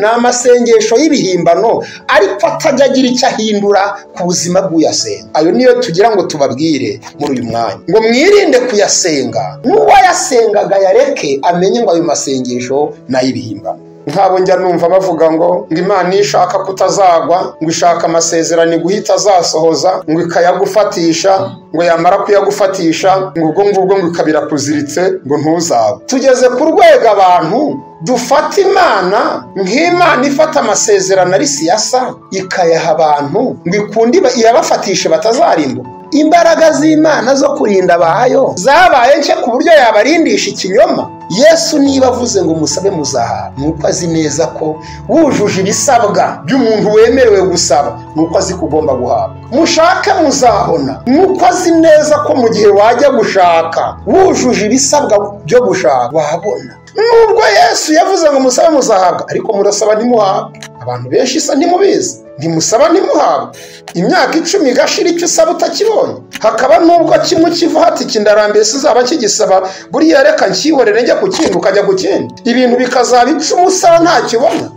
ni amasengesho y'ibihimbano ariko atajya agira icyo ahindura ku buzima bw'uyasenga. Ayo niyo tugira ngo tubabwire muri uyu mwanya, ngo mwirinde kuyasenga, n'uwayasengaga yareke amenye ngo ayo masengesho ni ay'ibihimbano. Nk'abo njya numva bavuga ngo Imana ishaka kutazagwa, ngo ishaka amasezerano guhita azasohoza, ngo ikayagufatisha, ngo yamara kuyagufatisha ngo ubwo ngubwo ngo ikabira kuziritse ngo ntuzagwe. Tugeze ku rwego abantu dufata Imana nk'Imana ifata amasezerano ari siyasa ikayaha abantu ngo ikundi iyabafatishe batazarimbuka. Imbaraga z'Imana zo kurinda abayo zabaye nshya ku buryo yabarindisha ikinyoma. Yesu niba avuze ngo musabe muzahabwa, nuko azi neza ko wujuje ibisabwa by'umuntu wemerewe gusaba, nuko azi ko ugomba guhabwa. Mushake muzabona, nuko azi neza ko mu gihe wajya gushaka wujuje ibisabwa byo gushaka wabona. Nubwo Yesu yavuze ngo musabe muzahabwa, ariko murasaba ntimuhabwe. Abantu benshi isa ntimubizi, ntimusaba ntimuhabwe. Imyaka 10 igashira icyo usaba utakibonye. Hakaba nubwo kimwe kiva hati kindarambiye sizaba kigisaba, buriya reka nkihorere njya ku kindi ukajya ku kindi, ibintu bikazaba 10 usaba nta kibona.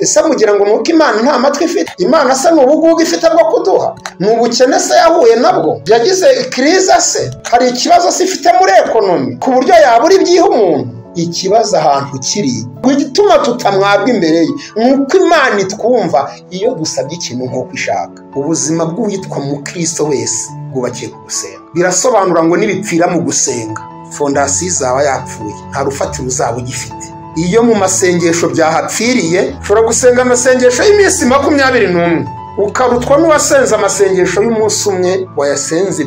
Ese mugira ngo nuko Imana nta matwi ifite? Imana se n'ubugugu ifite bwo kuduha? N'ubukene se yahuye nabwo? Yagize kriza se? Hari ikibazo se ifite muri ekonomi ku buryo yabura ibyiha umuntu? Ikibazo ahantu kiri gituma tutamwabwa imbere ye nuko Imana itwumva iyo dusabye ikintu nk'uko ishaka. Ubuzima bw'uwitwa mu Kristo wese bwubakiye ku gusenga. Birasobanura ngo nibipfira mu gusenga, fondasiyo izaba yapfuye, nta rufatiro uzaba ugifite. Iyo mu masengesho byahapfiriye, ushobora gusenga amasengesho y'iminsi 21 ukarutwa n'uwasenze amasengesho y'umunsi umwe wayasenze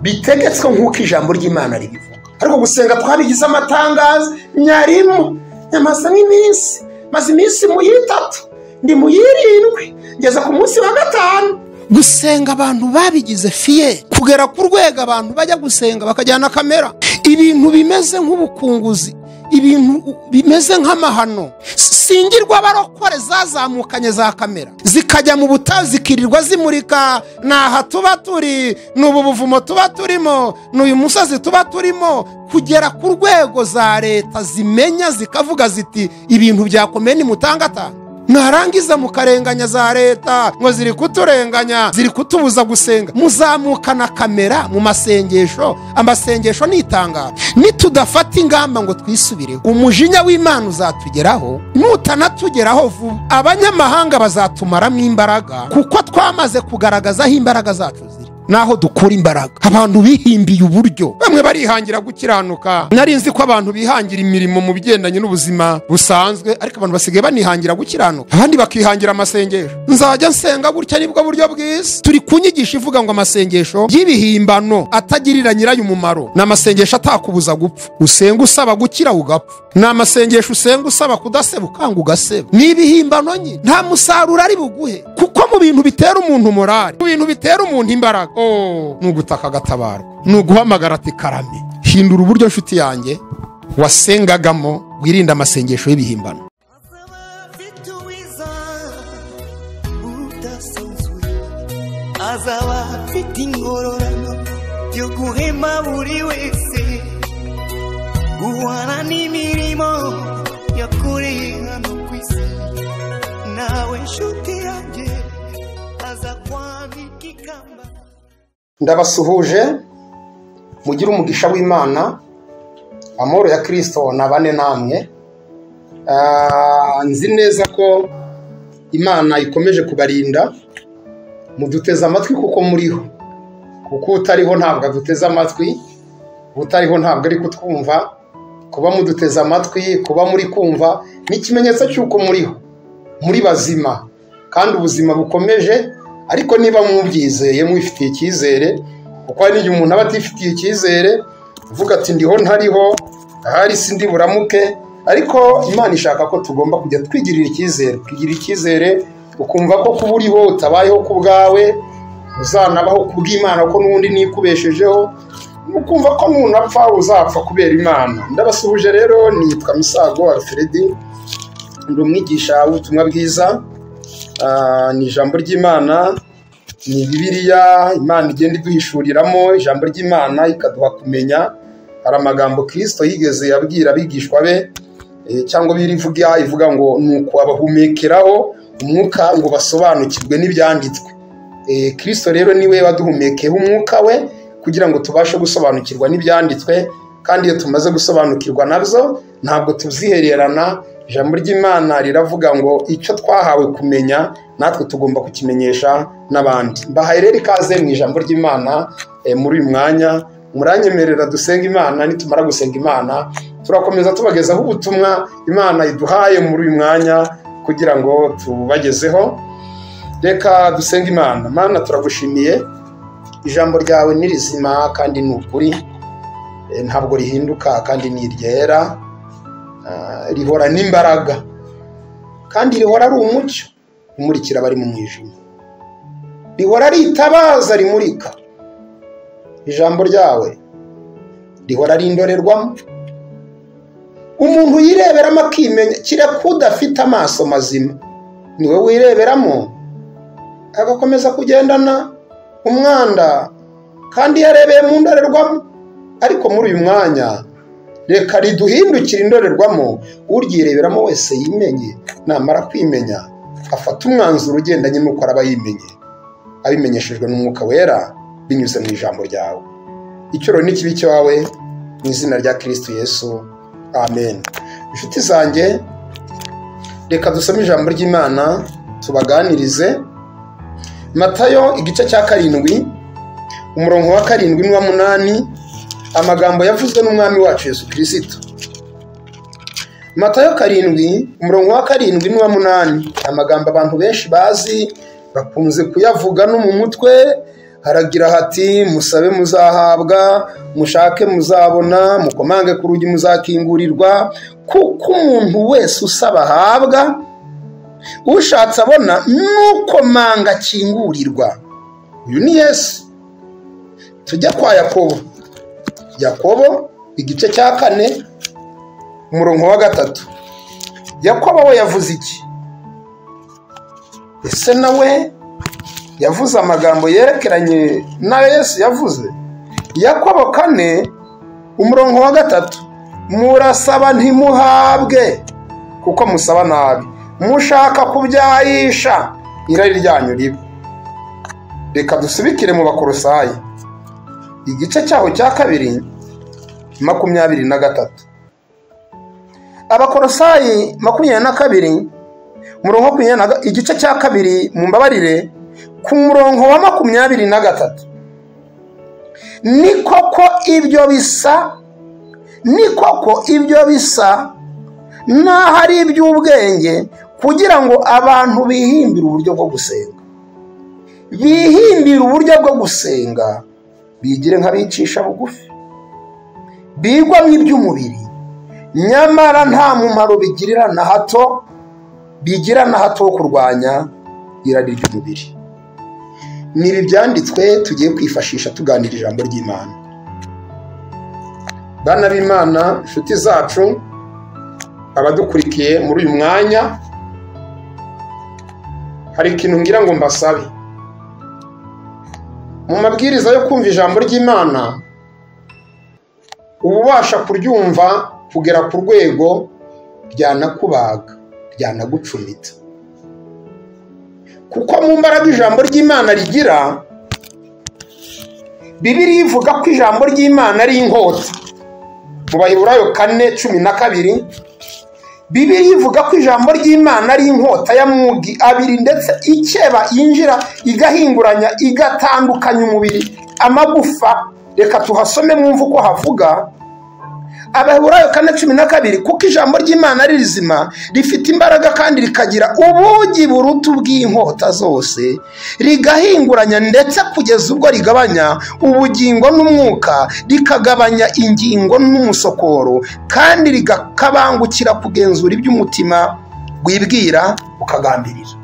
bitegetswe nk'uko ijambo ry'Imana ribivuga. Ariko gusenga twabigize amatangazo nyarimo nyamaze nk'iminsi, maze iminsi mu 3 ndi mu 7 ngeze ku munsi wa 5. Gusenga abantu babigize fiye kugera ku rwego abantu bajya gusenga bakajyana kamera, ibintu bimeze nk'ubukunguzi, ibintu bimeze nk'amahano. Singirwa barokore zazamukanye za kamera zikajya mu butazi zikirirwa zimurika, naha tuba turi, n'ubu buvumo tuba turimo, n'uyu musozi tuba turimo, kugera ku rwego za leta zimenya zikavuga ziti ibintu byakomeye ni mutangatanga. Narangiza mukarenganya za leta ngo ziri kuturenganya, ziri kutubuza gusenga. Muzamukana kamera mu masengesho, amasengesho nitanga. Nitudafata ingamba ngo twisubire, umujinya w'Imana uzatugeraho, nutanatugeraho vuba abanyamahanga bazatumaramo imbaraga, kuko twamaze kugaragaza aho imbaraga zacu ziri naho dukura imbaraga. Abantu bihimbiye uburyo, bamwe barihangira gukiranuka. Nari nzi ko abantu bihangira imirimo mu bigendanye n'ubuzima busanzwe, ariko abantu basigaye banihangira gukiranuka, abandi bakihangira amasengesho. Nzajya nsenga gutya nibwo buryo bwiza. Turi kunyigisha ivuga ngo amasengesho y'ibihimbano atagirira nyirayo umumaro, na amasengesho atakubuza gupfa. Usenga usaba gukira ugapfa, na amasengesho usenga usaba kudasebuka ngo ugaseba. Nibihimbano nyine nta musaruro ari buguhe, kuko mu bintu bitera umuntu morale, mu bintu bitera umuntu imbaraga, nugutaka gatabarwa, nuguhamagara ati karame. Hindura uburyo nshuti yanjye wasengagamo, wirinda amasengesho y'ibihimbano. Azaba afite ingororano yo guhema buri wese, guhana n'imirimo yakoreye hano ku isi. Nawe nshuti yanjye aza kwambika ikamba. Ndabasuhuje, mugire umugisha w'Imana, amahoro ya Kristo nabane namwe. Nzi neza ko Imana ikomeje kubarinda. Muduteze amatwi kuko muriho, kuko utariho ntabwo aduteze amatwi, utariho ntabwo ari kutwumva. Kuba muduteze amatwi, kuba muri kumva n'ikimenyetso cy'uko muriho, muri bazima kandi ubuzima bukomeje. Ariko niba mubyizeye mwifitiye icyizere, kuko hari igihe umuntu aba atifitiye icyizere, uvuga ati ndiho ntariho, ahari sindi buramuke. Ariko Imana ishaka ko tugomba kujya twigirira icyizere, kugira icyizere, ukumva ko kuba uriho utabayeho ku bwawe, uzanabaho ku bw'Imana ko n'undi nikubeshejeho, ukumva ko nunapfa uzapfa kubera Imana. Ndabasuhuje rero, nitwa Misago Alfred, ndi umwigisha w'ubutumwa bwiza. Ni ijambo ry'Imana, ni Bibiliya Imana igenda iduhishuriramo. Ijambo ry'Imana ikaduha kumenya. Hari amagambo Kristo yigeze yabwira abigishwa be, cyangwa birivuga ivuga ngo nuko abahumekeraho umwuka ngo basobanukirwe n'ibyanditswe. Kristo rero niwe waduhumekeyeho umwuka we kugira ngo tubashe gusobanukirwa n'ibyanditswe, kandi iyo tumaze gusobanukirwa nabyo ntabwo tubyihererana. Ijambo ry'Imana riravuga ngo icyo twahawe kumenya natwe tugomba kukimenyesha n'abandi. Mbahaye rero ikaze mu ijambo ry'Imana muri uyu mwanya. Muranyemerera dusenga Imana, nitumara gusenga Imana turakomeza tubagezaho ubutumwa Imana iduhaye muri uyu mwanya kugira ngo tubagezeho. Reka dusenga Imana. Mana, turagushimiye, ijambo ryawe ni rizima kandi ni ukuri, ntabwo rihinduka kandi ni iryera, rihora n'imbaraga kandi rihora ari umucyo umurikira abari mu mwijima, rihora ari itabaza rimurika. Ijambo ryawe rihora ari indorerwamo umuntu yireberamo akimenya, kireka udafite amaso mazima niwe wireberamo agakomeza kugendana umwanda kandi yarebeye mu ndorerwamo. Ariko muri uyu mwanya reka riduhindukire indorerwamo, uryireberamo wese yimenye, namara kwimenya afata umwanzuro ugendanye n'uko araba yimenye, abimenyeshejwe n'umwuka wera binyuze mu ijambo ryawe. Icyoro n'ikibi cyawe mu izina rya Kristo Yesu, amen. Inshuti zanjye, reka dusome ijambo ry'Imana tubaganirize. Matayo igice cya 7 umurongo wa 7 n'uwa 8, amagambo yavuzwe n'umwami wacu Yesu Kristo. Matayo 7 umurongo wa 7 n'uwa 8, amagambo abantu benshi bazi bakunze kuyavuga no mu mutwe. Haragira hati: musabe muzahabwa, mushake muzabona, mukomange ku rugi muzakingurirwa, kuko umuntu wese usaba ahabwa, ushatse abona, n'ukomanga akingurirwa. Uyu ni Yesu. Tujya kwa Yakobo igice cya 4 umurongo wa 3. Yakobo we yavuze iki? Ese nawe yavuze amagambo yerekeranye na Yesu yavuze? Yakobo 4 umurongo wa 3, murasaba ntimuhabwe kuko musaba nabi, mushaka kubyayisha irari ryanyu ribe. Reka dusubikire mu Bakolosayi igice cyaho cya 2:23. Abakolosayi 22 umurongo wa igice cya 2 mu mbabarire ku murongo wa 23. Ni koko ibyo bisa naho ari iby'ubwenge, kugira ngo abantu bihimbire uburyo bwo gusenga, bigire nk'abicisha bugufi, bigwa mu iby'umubiri, nyamara nta mumaro bigira na hato wo kurwanya irari ry'umubiri. Nibi byanditswe tugiye kwifashisha tuganira ijambo ry'Imana. Bana b'Imana, inshuti zacu, abadukurikiye muri uyu mwanya, hari ikintu ngira ngo mbasabe. Mu mabwiriza yo kumva ijambo ry'Imana, ubasha kuryumva kugera ku rwego ryanakubaga, ryanagucumita. Kuko mu mbaraga ijambo ry'Imana rigira, Bibiliya ivuga ko ijambo ry'Imana ari inkota. Mu Baheburayo 4:12, Bibiliya ivuga ko ijambo ry'Imana ari inkota y'amugi abiri, ndetse ikeba yinjira igahinguranya igatandukanya umubiri amagufa. Reka tuhasome mwumve uko havuga. Abaheburayo 4:12, kuko ijambo ry'Imana ari rizima, rifite imbaraga kandi rikagira ubugi buruta ubw'inkota zose, rigahinguranya ndetse kugeza ubwo rigabanya ubugingo n'umwuka, rikagabanya ingingo n'umusokoro, kandi rigakabangukira kugenzura iby'umutima wibwira ukagambirira.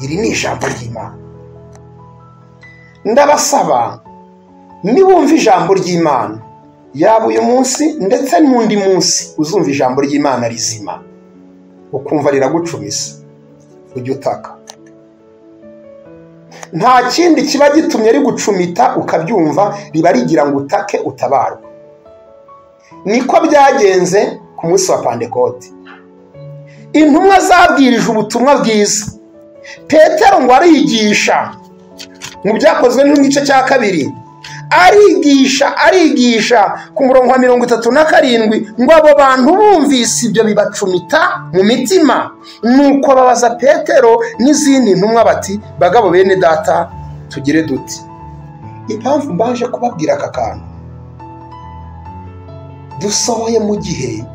Iri ni ijambo ry'Imana. Ndabasaba niwumva ijambo ry'Imana, yaba uyu munsi ndetse n'undi munsi, uzumva ijambo ry'Imana rizima ukumva riragucumisa, ujye utaka. Nta kindi kiba gitumye rigucumita ukabyumva, riba rigira ngo utake utabarwa. Niko byagenze ku munsi wa Pentekote. Intumwa zabwirije ubutumwa bwiza. Petero ngo arigisha mu Byakozwe n'igice cya 2, arigisha ku murongo wa 37 ngo abo bantu bumvise ibyo bibacumita mu mitima, nuko babaza Petero n'izindi ntumwa bati, bagabo bene data tugire duti. Impamvu mbaje kubabwira aka kantu, dusohoye mu gihe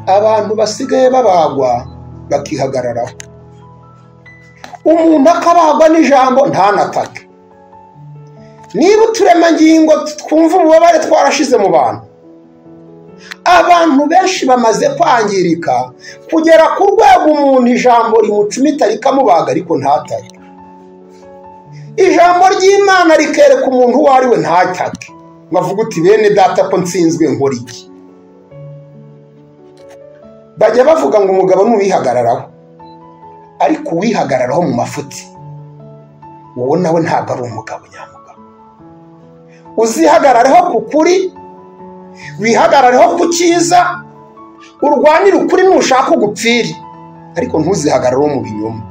abantu basigaye babagwa bakihagararaho. Umuntu akabagwa n'ijambo ntanatake. Niba uturemangingo twumva ububabare twarashize mu bantu, abantu benshi bamaze kwangirika kugera ku rwego umuntu ijambo rimucumita rikamubaga ariko ntatake. Ijambo ry'Imana rikereka umuntu uwo ari we ntatake, bavuga uti bene data ko nsinzwe nkora iki. Bajya bavuga ngo umugabo nuwihagararaho, ariko uwihagararaho mu mafuti wowe nawe ntabwo ari umugabo nyamugabo. Uzihagarareho ku kuri, wihagarareho ku cyiza, urwanire ukuri nushaka ugupfiri, ariko ntuzihagarareho mu binyoma.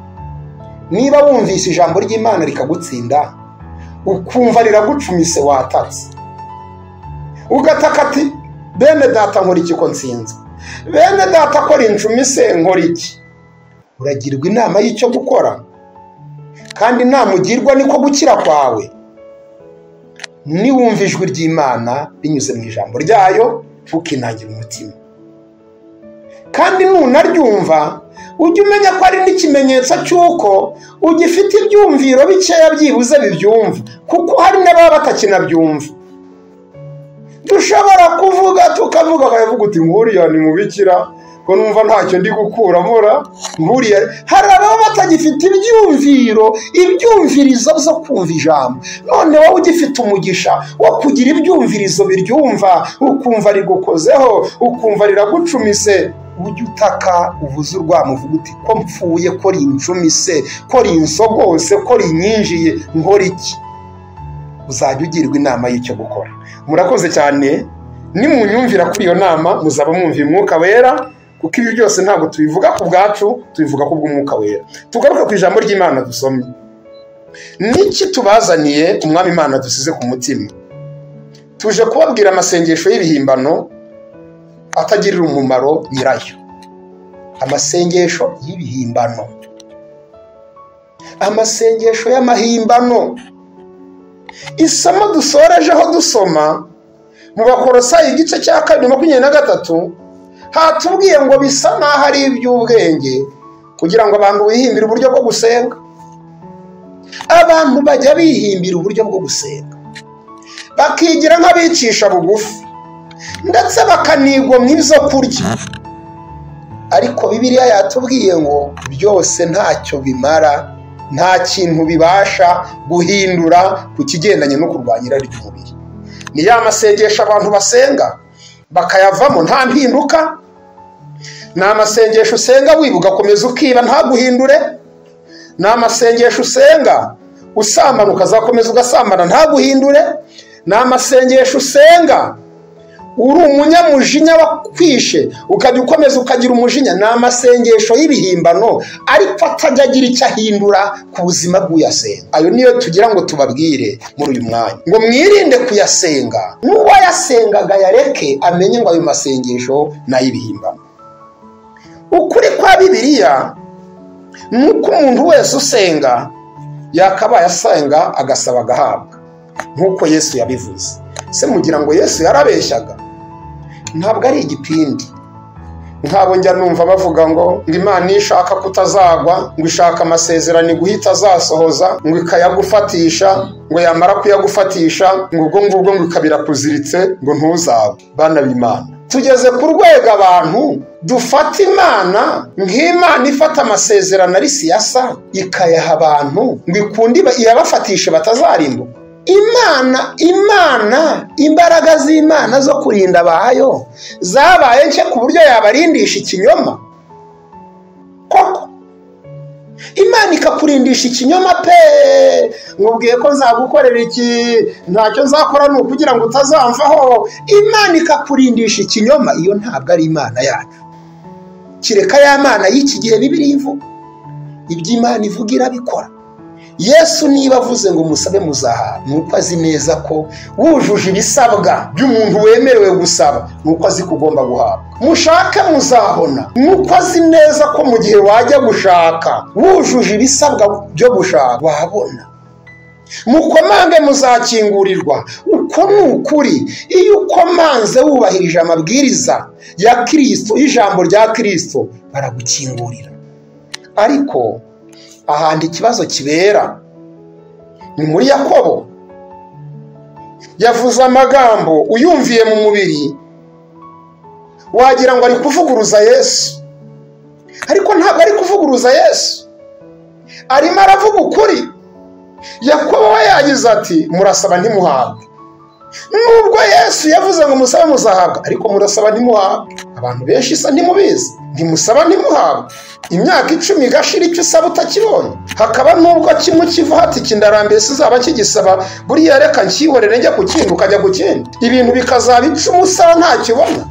Niba wumvise ijambo ry'Imana rikagutsinda, ukumva riragucumise watatse, ugataka ati bene data nkora iki ko nsinzwe, bene data ko rincumise nkora iki, uragirwa inama y'icyo gukora, kandi namugirwa niko gukira kwawe. Niwumva ijwi ry'Imana binyuze mu ijambo ryayo, ukinangira umutima, kandi nunaryumva ujye umenya ko ari n'ikimenyetso cy'uko ugifite ibyumviro bikeya byibuze bibyumva, kuko hari n'ababa batakinabyumva. Dushobora kuvuga tukavuga akavuga uti nkuriya ni mubikira ko numva ntacyo ndi gukuramo ra, nkuriya. Hari ababa batagifite ibyumvirizo byo kumva ijambo. None wowe ugifite umugisha wo kugira ibyumvirizo biryumva, ukumva rigukozeho, ukumva riragucumise, ujye utaka uvuze urwamo, uvuga uti ko mpfuye, ko rincumise, ko rinsogose, ko rinyinjiye, nkora iki. Uzajya ugirwa inama y'icyo gukora. Murakoze cyane, nimunyumvira kuri iyo nama muzaba mwumva Umwuka Wera, kuko ibi byose ntabwo tubivuga ku bwacu, tubivuga ku bw'Umwuka Wera. Tugaruka ku ijambo ry'Imana dusomye. Niki tubazaniye umwami Imana dusize ku mutima? Tuje kubabwira amasengesho y'ibihimbano atagirira umumaro nyirayo. Amasengesho y'ibihimbano, amasengesho y'amahimbano. Isomo dusorejeho dusoma mu Bakolosayi igice cya 2:23 hatubwiye ngo bisa naho ari iby'ubwenge kugira ngo abantu bihimbire uburyo bwo gusenga. Abantu bajya bihimbira uburyo bwo gusenga, bakigira nk'abicisha bugufi, ndetse bakanigwa mu ibyo kurya. Ariko Bibiliya yatubwiye ngo byose ntacyo bimara, nta kintu bibasha guhindura ku kigendanye no kurwanya irari ry'umubiri. Ni ya masengesho abantu basenga bakayavamo nta mpinduka. Ni amasengesho usenga wibuka komeza ukiba ntaguhindure. Ni amasengesho usenga usambana ukazakomeza ugasambana ntaguhindure. Ni amasengesho usenga uri umunyamujinya wakwishe ukajya ukomeza ukagira umujinya. Ni amasengesho y'ibihimbano ariko atajya agira icyo ahindura ku buzima bw'uyasenga. Ayo niyo tugira ngo tubabwire muri uyu mwanya, ngo mwirinde kuyasenga, n'uwayasengaga yareke amenye ngo ayo masengesho n'ay'ibihimbano. Ukuri kwa Bibiliya nuko umuntu wese usenga yakabaye asenga agasaba agahabwa, nk'uko Yesu yabivuze. Se mugira ngo Yesu yarabeshyaga? Ntabwo ari igipindi. Nkabo njya numva bavuga ngo Imana ishaka kutazagwa, ngo ishaka amasezerano guhita azasohoza, ngo ikayagufatisha, ngo yamara kuyagufatisha ngo ubwo ngubwo ngo ikabira kuziritse ngo ntuzagwe. Bana b'Imana, tugeze ku rwego abantu dufata Imana nk'Imana ifata amasezerano ari siyasa ikayaha abantu ngo ikundi iyabafatishe batazarimbuka. Imana imbaraga z'Imana zo kurinda abayo zabaye nke ku buryo yabarindisha ikinyoma. Koko Imana ikakurindisha ikinyoma pe, nkubwiye ko nzagukorera iki, ntacyo nzakora ni ukugira ngo utazamvaho. Imana ikakurindisha ikinyoma, iyo ntabwo ari Imana yacu. Kireka ya Mana y'iki gihe Bibiliya ivuga, ibyo Imana ivuga irabikora. Yesu niba avuze ngo musabe muzahabwa, nuko azi neza ko wujuje ibisabwa by'umuntu wemerewe gusaba, nuko azi ko ugomba guhabwa. Mushake muzabona, nuko azi neza ko mu gihe wajya gushaka wujuje ibisabwa byo gushaka wabona. Mukomange muzakingurirwa, uko ni ukuri. Iyo ukomanze wubahirije amabwiriza ya Kristo, ijambo rya Kristo, baragukingurira. Ariko ahandi ikibazo kibera ni muri Yakobo. Yavuze amagambo uyumviye mu mubiri wagira ngo ari kuvuguruza Yesu, ariko ntabwo ari kuvuguruza Yesu, arimo aravuga ukuri. Yakobo we yagize ati murasaba ntimuhabwe. Nubwo Yesu yavuze ngo musabe muzahabwa, ariko murasaba ntimuhabwe. Abantu benshi isa ntimubizi, ntimusaba ntimuhabwe. Imyaka 10 igashira icyo usaba utakibonye, hakaba nubwo kimwe kiva hati kindarambiye sizaba kigisaba, buriya reka nkihorere njya ku kindi ukajya ku kindi, ibintu bikazaba 10 usaba ntakibona.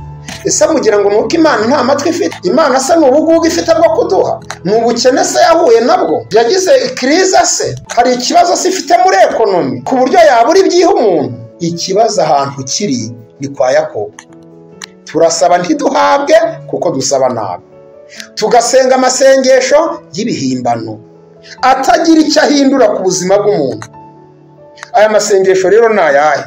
Ese mugira ngo nuko Imana nta matwi ifite? Imana se n'ubugugu ifite bwo kuduha? N'ubukene se yahuye nabwo? Yagize kriza se? Hari ikibazo se ifite muri ekonomi ku buryo yabura ibyiha umuntu? Ikibazo ahantu kiri ni kwa Yakobo. Turasaba ntiduhabwe kuko dusaba nabi, tugasenga amasengesho y'ibihimbano atagira icyo ahindura ku buzima bw'umuntu. Aya masengesho rero ni ayahe?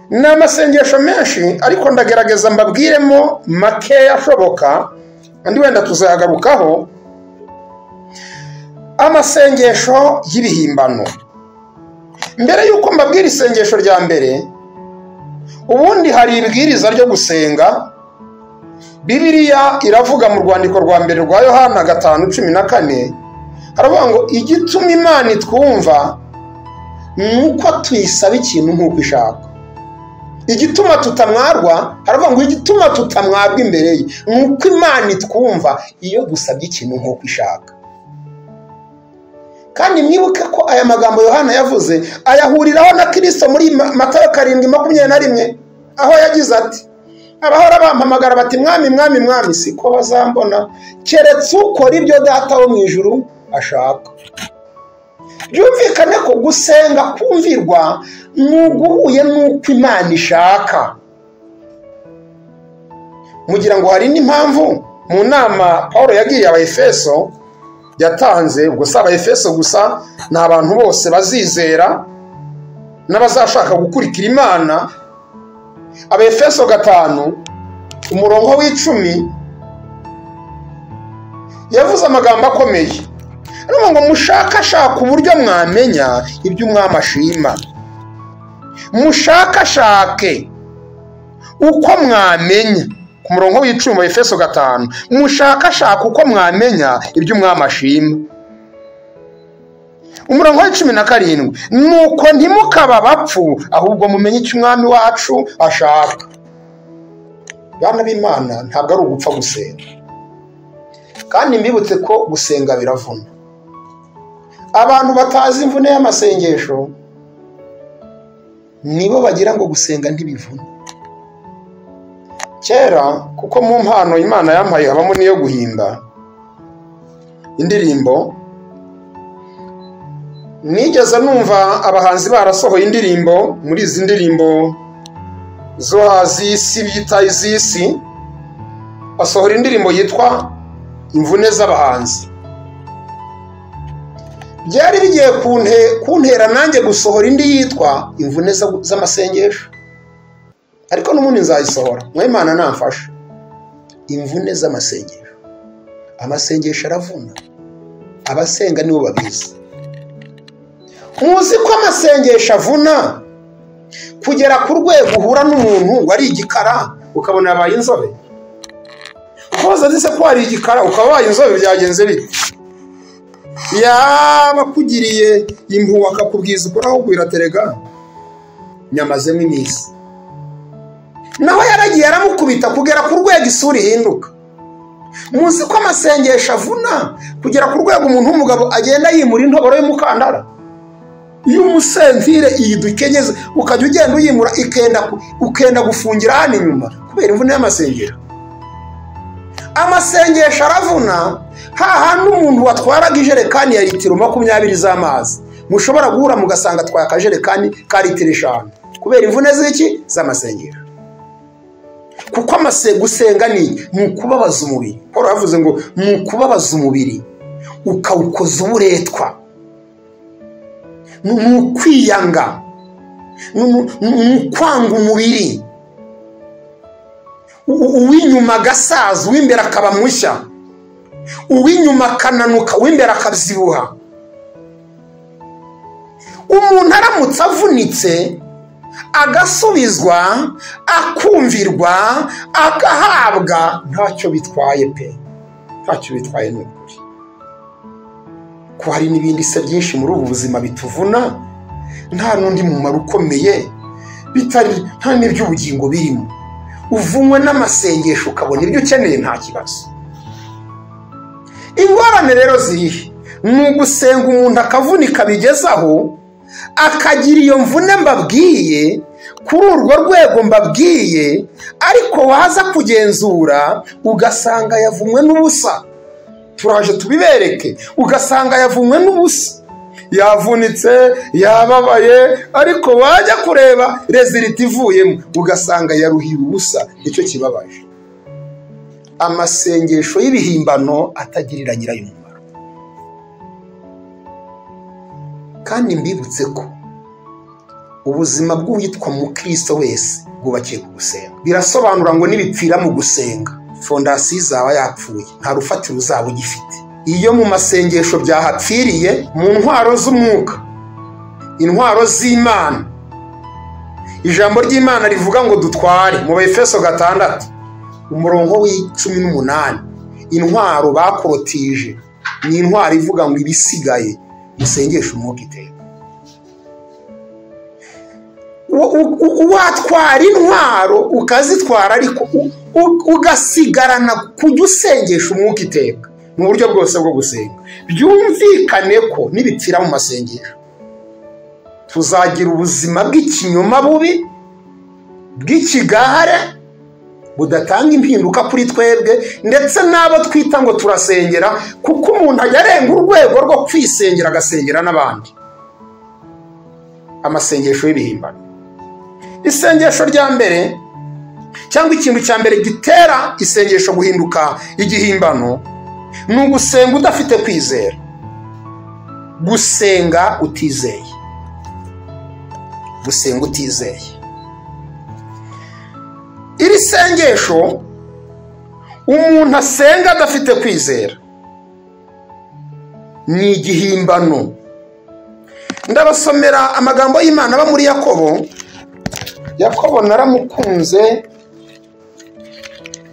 Ni amasengesho menshi, ariko ndagerageza mbabwiremo makeya ashoboka, andi wenda tuzayagarukaho. Amasengesho y'ibihimbano. Mbere yuko mbabwira isengesho rya mbere, ubundi hari ibwiriza ryo gusenga. Bibiliya iravuga mu rwandiko rwa mbere rwa Yohana 5:14, haravuga ngo igituma Imana itwumva nuko tuyisaba ikintu nk'uko ishaka. Igituma tutamwarwa, haravuga ngo igituma tutamwarwa imbere ye nuko Imana itwumva iyo dusabye ikintu nk'uko ishaka. Kandi mwibuke ko aya magambo Yohana yavuze ayahuriraho na Kristo muri Matayo 7:21, aho yagize ati abahora bampamagara bati mwami mwami mwami, siko bazambona keretse ukora ibyo Data wo mu ijuru ashaka. Byumvikane ko gusenga kumvirwa n'uguhuye n'uko Imana ishaka. Mugira ngo hari n'impamvu mu nama Paulo yagiriye Abaefeso yatanze, ubwo si Abaefeso gusa, ni abantu bose bazizera n'abazashaka gukurikira Imana. Abaefeso 5:10 yavuze amagambo akomeye, aravuga ngo mushakashaka uburyo mwamenya ibyo umwami ashima. Mushakashake uko mwamenya, ku murongo w'10 Abaefeso 5, mushakashaka uko mwamenya ibyo umwami ashima. Umurongo wa 17, nuko ntimukaba bapfu, ahubwo mumenye icyo umwami wacu ashaka. Bana b'Imana, ntabwo ari ugupfa gusenga. Kandi mbibutse ko gusenga biravuna. Abantu batazi imvune y'amasengesho nibo bagira ngo gusenga ntibivuna. Kera kuko mu mpano Imana yampaye habamo niyo guhimba indirimbo, nigeze numva abahanzi barasohoye indirimbo. Muri izi ndirimbo zo hazisi bita izisi, basohora indirimbo yitwa Imvune z'abahanzi. Byari bigiye kuntera nanjye gusohora indi yitwa Imvune z'amasengesho, ariko n'umuntu nzayisohora Imana namfasha. Imvune z'amasengesho. Amasengesho aravuna, abasenga nibo babizi. Muzi ko amasengesho avuna kugera ku rwego uhura n'umuntu wari igikara ukabona yabaye inzobe. Koza dise ko ari igikara ukabaye inzobe byagenze bite? Yaba kugiriye impuhwe akakubwiza ukora aho gwiraterega nyamazemo iminsi. Naho yaragiye aramukubita kugera ku rwego isuri hinduka. muzi ko amasengesho avuna kugera ku rwego umuntu w'umugabo agenda yimura intoboro y'umukandara. Iyo umusentire iyi dukenyeze ukajya ugenda uyimura ukenda gufungira hano inyuma kubera imvune y'amasengesho. Amasengesho aravuna hahandi umuntu watwaraga ijerekani ya litiro 20 z'amazi mushobora guhura mugasanga atwaye akajerekani ka litiro 5 kubera imvune z'iki z'amasengesho. Kuko gusenga ni ukubabaza umubiri. Paul yavuze ngo ni ukubabaza umubiri ukawukoza uburetwa, ni ukwiyanga, ni ukwanga umubiri, uw'inyuma agasaza uw'imbere akaba mushya, uw'inyuma akananuka uw'imbere akabyibuha. Umuntu aramutse avunitse agasubizwa akumvirwa agahabwa ntacyo bitwaye pe, ntacyo bitwaye n'ukuri. Ko hari n'ibindi se byinshi muri ubu buzima bituvuna nta n'undi mumaro ukomeye bitari nta n'iby'ubugingo birimo. Uvunwe n'amasengesho ukabona ibyo ukeneye nta kibazo. Ingorane rero zirihe ni ugusenga umuntu akavunika bigezaho akagira iyo mvune mbabwiye kuri urwo rwego mbabwiye, ariko waza kugenzura ugasanga yavumwe n'ubusa. Turaje tubibereke, ugasanga yavumwe n'ubusa, yavunitse yababaye, ariko wajya kureba reziliti ivuyemo ugasanga yaruhiye ubusa. Nicyo kibabaje. Amasengesho y'ibihimbano atagirira nyirayo umumaro. Kandi mbibutse ko ubuzima bw'uwitwa mukristo wese bwubakiye ku gusenga. Birasobanura ngo nibipfira mu gusenga fondasiyo izaba yapfuye, nta rufatiro uzaba ugifite. Iyo mu masengesho byahapfiriye mu ntwaro z'umwuka, intwaro z'Imana, ijambo ry'Imana rivuga ngo dutware mu Befeso 6 umurongo w'18, intwaro bakorotije ni intwaro ivuga ngo ibisigaye musengesha umwuka iteka. Watwara intwaro ukazitwara ariko ugasigarana kujya usengesha umwuka iteka mu buryo bwose bwo gusenga. Byumvikane ko nibipfira mu masengesho tuzagira ubuzima bw'ikinyoma bubi bw'ikigare budatanga impinduka kuri twebwe ndetse n'abo twita ngo turasengera, kuko umuntu ajya arenga urwego rwo kwisengera agasengera n'abandi. Amasengesho y'ibihimbano, isengesho rya mbere cyangwa ikintu cya mbere gitera isengesho guhinduka igihimbano ni ugusenga udafite kwizera, gusenga utizeye, gusenga utizeye. Iri sengesho umuntu asenga adafite kwizera ni igihimbano. Ndabasomera amagambo y'Imana aba muri Yakobo. Yakobo naramukunze,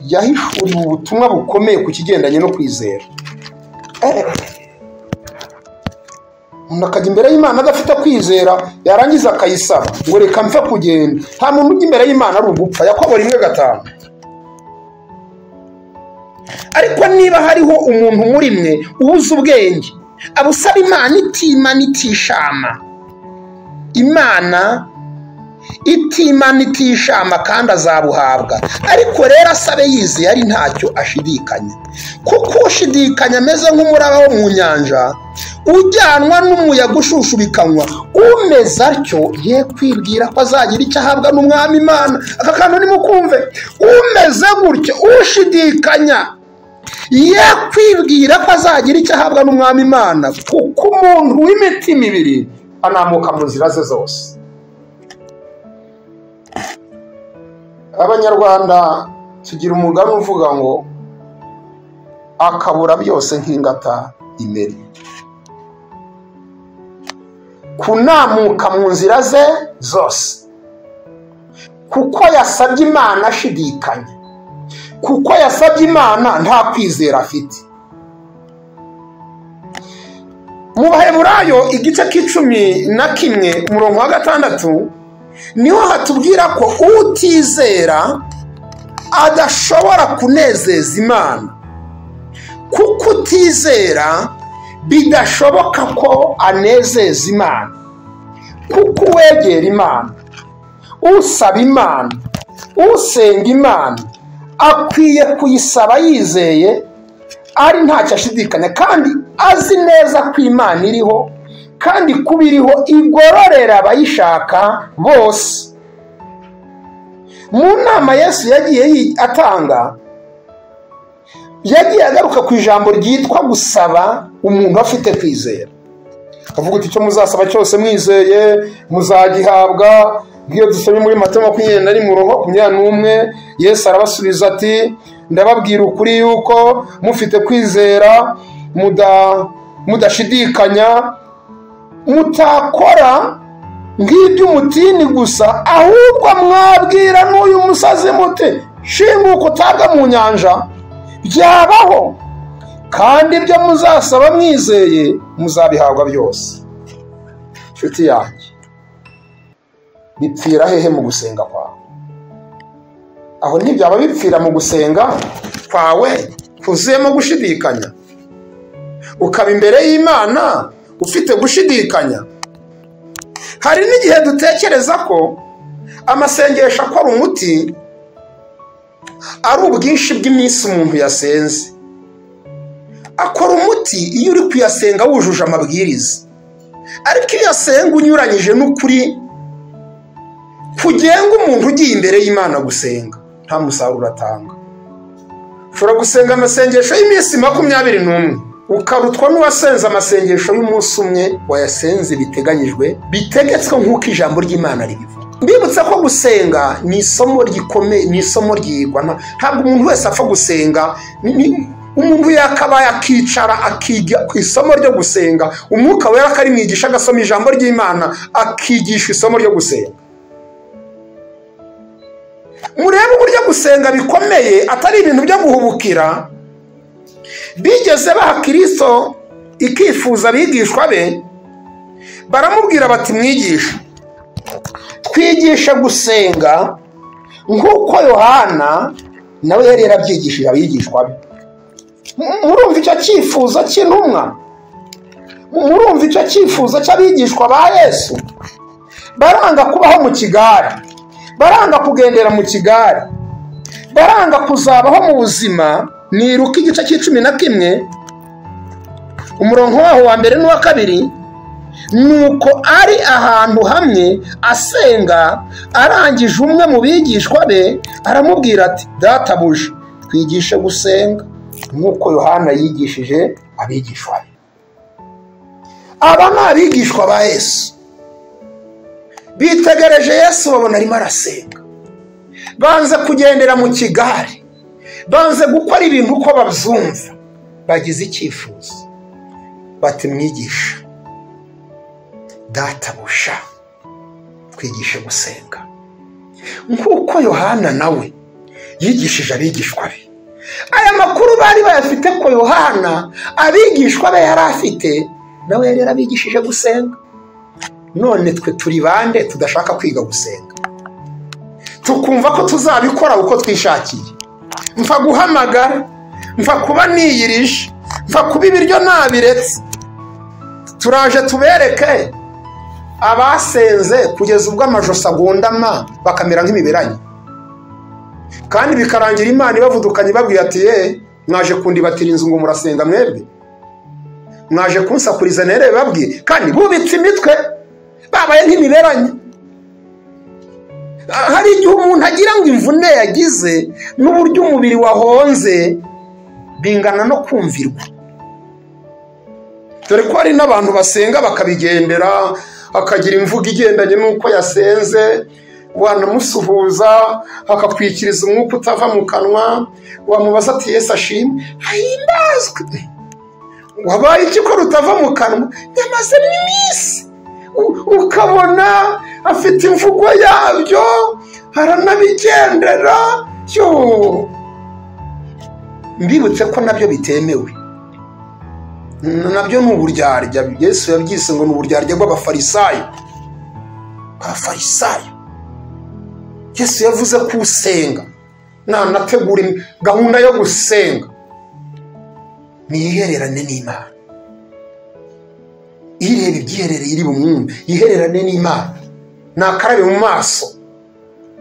yahishuriwe ubutumwa bukomeye ku kigendanye no kwizera. Umuntu akajya imbere y'Imana adafite kwizera, yarangiza akayisaba ngo reka mpfe kugenda. Nta muntu ujya imbere y'Imana ari ugupfa. Yakobo 1:5. Ariko niba hariho umuntu muri mwe ubuze ubwenge abusaba Imana itimana itishama, Imana itimana itishama kandi azabuhabwa. Ariko rero asabe yizeye ari ntacyo ashidikanya, kuko ushidikanya ameze nk'umuraba wo mu nyanja ujyanwa n'umuyaga ushushubikanywa. Umeze atyo ye kwibwira ko azagira icyo ahabwa n'Umwami Imana. Aka kantu nimukumve, umeze gutyo ushidikanya ye kwibwira ko azagira icyo ahabwa n'Umwami Imana, kuko umuntu w'imitima ibiri anamuka mu nzira ze zose. Abanyarwanda tugira umugani uvuga ngo akabura byose nk'ingata imeri. Kunamuka mu nzira ze zose, kuko yasabye Imana ashidikanya, kuko yasabye Imana nta kwizera afite. Mu Baheburayo igice k'11 umurongo wa 6 niho hatubwira ko utizera adashobora kunezeza Imana. kuko utizera bidashoboka ko anezeza Imana. Kuko uwegera Imana, usaba Imana, usenga Imana akwiye kuyisaba yizeye, ari ntacyo ashidikanya, kandi azi neza ko Imana iriho, kandi kuba iriho igororera abayishaka bose. Mu nama Yesu yagiye atanga, yagiye agaruka ku ijambo ryitwa gusaba umuntu afite kwizera. Avuga ati icyo muzasaba cyose mwizeye muzagihabwa. Ngiyo dusomye muri Matayo 20:21, Yesu arabasubiza ati ndababwira ukuri yuko mufite kwizera mudashidikanya mutakora nk'iby'umutini gusa, ahubwo mwabwira n'uyu musazi muti shinguka utabwa mu nyanja, byabaho, kandi ibyo muzasaba mwizeye muzabihabwa byose. Nshuti yanjye, bipfira hehe mu gusenga kwawe? Aho ntibyaba bipfira mu gusenga kwawe kuzuyemo gushidikanya, ukaba imbere y'Imana ufite gushidikanya? Hari n'igihe dutekereza ko amasengesho akora umuti ari ubwinshi bw'iminsi umuntu yasenze. Akora umuti iyo uri kuyasenga wujuje amabwiriza, ariko iyo yasenga unyuranyije n'ukuri kugenga umuntu ugiye imbere y'Imana gusenga, nta musaruro atanga. Ushobora gusenga amasengesho y'iminsi 21 ukarutwa n'uwasenze amasengesho y'umunsi umwe wayasenze bitegetswe nk'uko ijambo ry'Imana ribivuga. Mbibutsa ko gusenga ni isomo rikomeye, ni isomo ryigwa. Ntabwo umuntu wese apfa gusenga. Umuntu yakabaye akicara akiga ku isomo ryo gusenga, umwuka wera akarimwigisha, agasoma ijambo ry'Imana akigisha isomo ryo gusenga. Murebe uburyo gusenga bikomeye atari ibintu byo guhubukira. Bigeze baha Kristo ikifuza abigishwa be, baramubwira bati mwigisha, twigisha gusenga nk'uko Yohana nawe yari yarabyigishije abigishwa be. Murumva icyo cyifuzo cy'intumwa? Murumva icyo cyifuzo cy'abigishwa ba Yesu? Baranga kubaho mu kigare, baranga kugendera mu kigare, baranga kuzabaho mu buzima. Niruka igice c'11 umurongo waho wa mbere n'uwa kabiri, nuko ari ahantu hamwe asenga, arangije umwe mu bigishwa be aramubwira ati databuja twigishe gusenga nk'uko Yohana yigishije abigishwa be. Aba ni abigishwa ba Yesu, bitegereje Yesu babona arimo arasenga, banze kugendera mu kigare, banze gukora ibintu uko babyumva. Bagize icyifuzo bati mwigisha, databuja twigishe gusenga nk'uko Yohana nawe yigishije abigishwa be. Aya makuru bari bayafite ko Yohana abigishwa be yari afite, nawe yari yarabigishije gusenga. None twe turi bande tudashaka kwiga gusenga? Tukumva ko tuzabikora uko twishakiye. Mfa guhamagara, mfa kuba niyirije, mfa kuba ibiryo nabiretse. Turaje tubereke abasenze kugeza ubwo amajosi agondama bakamera nk'imiberanye, kandi bikarangira Imana ibavudukanye babwiye ati mwaje kundibatira inzu ngo murasenga mwebwe, mwaje kunsakuriza nere babwiye, kandi bubitse imitwe babaye nk'imiberanye. Hari igihe umuntu agira ngo imvune yagize n'uburyo umubiri wahonze bingana no kumvirwa. Dore ko hari n'abantu basenga bakabigendera, akagira imvugo igendanye n'uko yasenze, wanamusuhuza akakwikiriza umwuka utava mu kanwa, wamubaza ati Yesu ashimwe, ahimbazwe, wabaye iki ko rutava mu kanwa? Nyamaze n'iminsi. Ukabona afite imvugo yabyo, aranabigendera. Mbibutse ko nabyo bitemewe, nabyo ni uburyarya. Yesu yabyise ngo ni uburyarya bw'abafarisayo. Abafarisayo, Yesu yavuze ko usenga nanategura gahunda yo gusenga, niyihererane n'Imana, ireba ibyiherereye iri bumwumve, yihererane n'Imana, nakarabe mu maso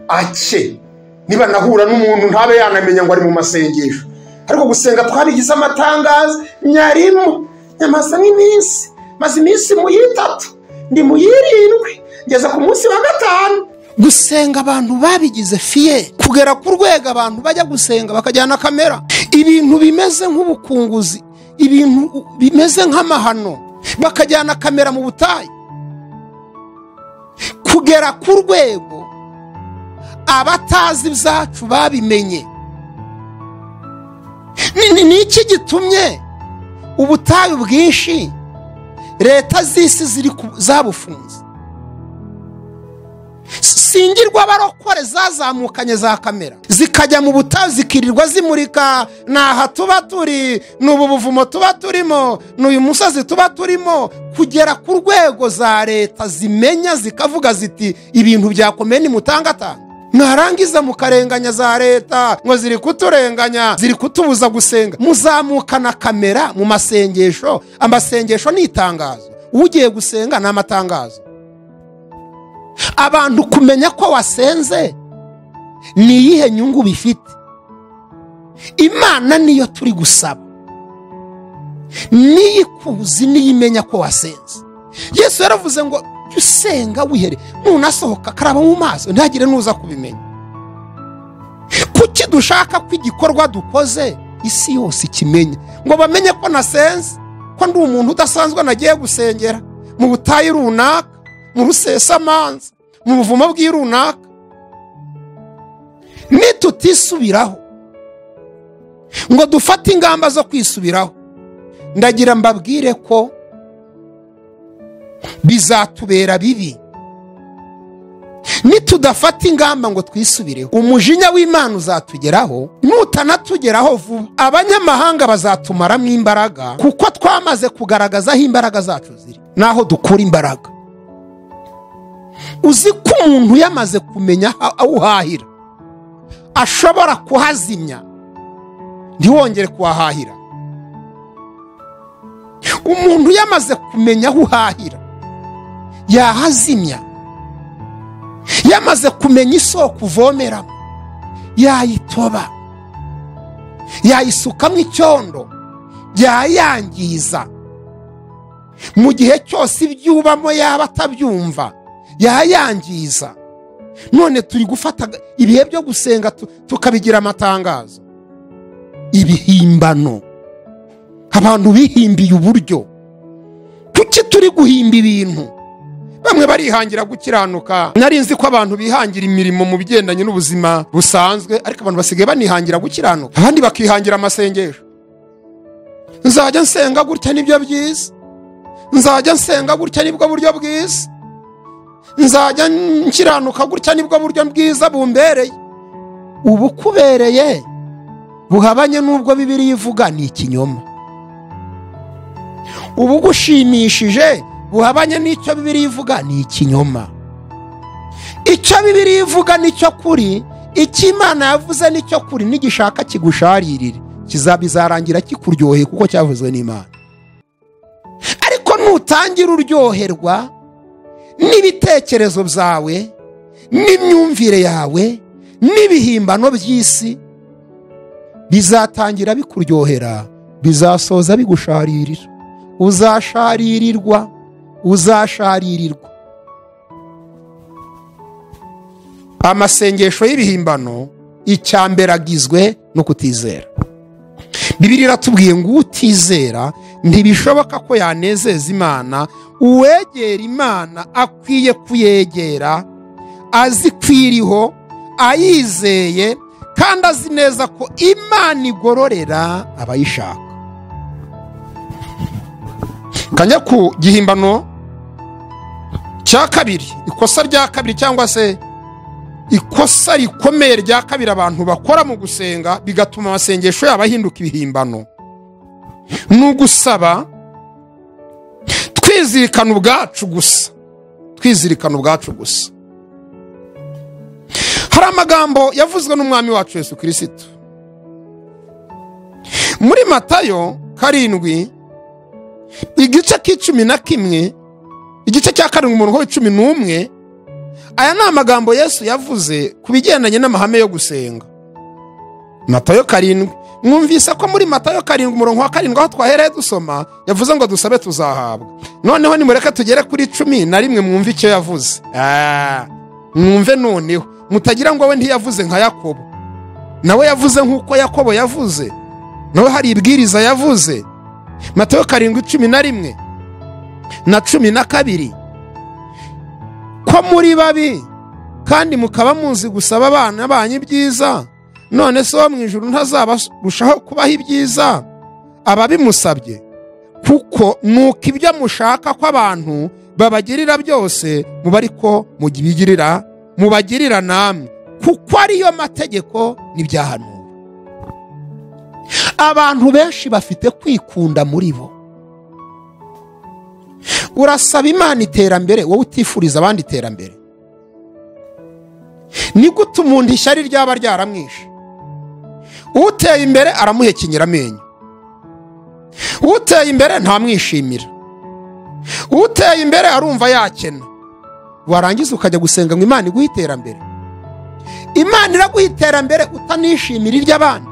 ake, niba nahura n'umuntu ntabe yanamenya ngo ari mu masengesho. Ariko gusenga twabigize amatangazo, nyarimo nyamaze nk'iminsi, maze iminsi mu 3, ndi mu 7, ngeze ku munsi wa 5. Gusenga abantu babigize fiye, kugera ku rwego abantu bajya gusenga bakajyana kamera, ibintu bimeze nk'ubukunguzi, ibintu bimeze nk'amahano, bakajyana kamera mu butayu, kugera ku rwego abatazi ibyacu babimenye. Ni iki gitumye ubutayu bwinshi leta z'isi zabufunze? Singirwa abarokore zazamukanye za kamera zikajya mu butayu zikirirwa zimurika, naha tuba turi, n'ubu buvumo tuba turimo, n'uyu musozi tuba turimo, kugera ku rwego za leta zimenya zikavuga ziti ibintu byakomeye ni mutangatanga. Mwarangiza mukarenganya za leta ngo ziri kuturenganya, ziri kutubuza gusenga, muzamukana kamera mu masengesho. Amasengesho ni itangazo, ugiye gusenga ni amatangazo. Abantu kumenya ko wasenze ni iyihe nyungu bifite? Imana niyo turi gusaba, niyikuzi niyimenya ko wasenze. Yesu yaravuze ngo usenga wihere, nunasohoka karaba mu maso ntagire nuza kubimenya. Kuki dushaka ko igikorwa dukoze isi yose ikimenya, ngo bamenye ko nasenze, ko ndi umuntu udasanzwe nagiye gusengera mu butayu runaka, mu rusesamanza, mu buvumo bw'irunaka? Nitutisubiraho ngo dufate ingamba zo kwisubiraho, ndagira mbabwire ko bizatubera bibi. Nitudafata ingamba ngo twisubireho, umujinya w'Imana uzatugeraho, nutanatugeraho vuba abanyamahanga bazatumaramo imbaraga, kuko twamaze kugaragaza aho imbaraga zacu ziri naho dukura imbaraga. Uzi ko umuntu yamaze kumenya aho uhahira ashobora kuhazimya ntiwongere kuhahira. Umuntu yamaze kumenya aho uhahira yahazimya, yamaze kumenya isoko uvomeramo yayitoba, yayisukamo icyondo, yayangiza. Mu gihe cyose ibyubamo yaba atabyumva yayangiza. None turi gufata ibihe byo gusenga tukabigira amatangazo, ibihimbano. Abantu bihimbiye uburyo. Kuki turi guhimba ibintu? Bamwe barihangira gukiranuka. Nari nzi ko abantu bihangira imirimo mu bigendanye n'ubuzima busanzwe, ariko abantu basigaye banihangira gukiranuka. Abandi bakihangira amasengesho. Nzajya nsenga gutya nibyo byiza, nzajya nsenga gutya nibwo buryo bwiza, nzajya nkiranuka gutya nibwo buryo bwiza bumbereye. Ubu kubereye buhabanye n'ubwo Bibiliya ivuga ni ikinyoma. Ubu gushimishije buhabanye n'icyo Bibiliya ivuga ni ikinyoma. Icyo Bibiliya ivuga nicyo kuri, icyo Imana yavuze nicyo kuri, nigishaka kigusharirire kizabizarangira kikuryoheye kuko cyavuzwe n'Imana. Ariko nutangira uryoherwa n'ibitekerezo byawe, n'imyumvire yawe, n'ibihimbano by'isi, bizatangira bikuryohera, bizasoza bigusharirira. Uzasharirirwa, uzasharirirwa. Amasengesho y'ibihimbano icyambere agizwe no kutizera. Bibiliya iratubwiye ngo utizera ntibishoboka ko yanezeza Imana. Uwegera Imana akwiye kuyegera azi kwiriho, ayizeye, kandi azi neza ko Imana igororera abayishaka. Kanya ku gihimbano cya kabiri, ikosa rya kabiri cyangwa se ikosa rikomeye rya kabiri abantu bakora mu gusenga bigatuma amasengesho yabo ahinduka ibihimbano, n'ugusaba twizirikana ubwacu gusa, twizirikana ubwacu gusa. Hari amagambo yavuzwe n'umwami wacu Yesu Kristo muri Matayo karindwi igice k'11 igice cya karindwi umurongo w'11 aya ni amagambo Yesu yavuze ku bigendanye n'amahame yo gusenga. Matayo 7 mwumvise ko muri Matayo 7 umurongo wa 7 aho twahereye dusoma yavuze ngo dusabe tuzahabwa. Noneho nimureka tugere kuri 11 mwumve icyo yavuze. Mwumve noneho mutagira ngo we ntiyavuze nka Yakobo, nawe yavuze nk'uko Yakobo yavuze, nawe hari ibwiriza yavuze. Matayo 7:11 na 12 ko muri babi kandi mukaba muzi gusaba abana banyu ibyiza, none se wo mu ijuru ntazabarushaho kubaho ibyiza ababimusabye? Kuko nuko ibyo mushaka ko abantu babagirira byose muba ariko mubagirira namwe, kuko ariyo mategeko n'ibyahanuwe. Abantu benshi bafite kwikunda muri bo. Urasaba Imana iterambere wowe utifuriza abandi iterambere. Ni gute umuntu ishyari ryaba ryaramwishe? Uteye imbere aramuhekenyera amenyo, uteye imbere ntamwishimira, uteye imbere arumva yakena. Warangiza ukajya gusenga ngo Imana iguhe iterambere. Imana iraguha iterambere utanishimira iry'abandi.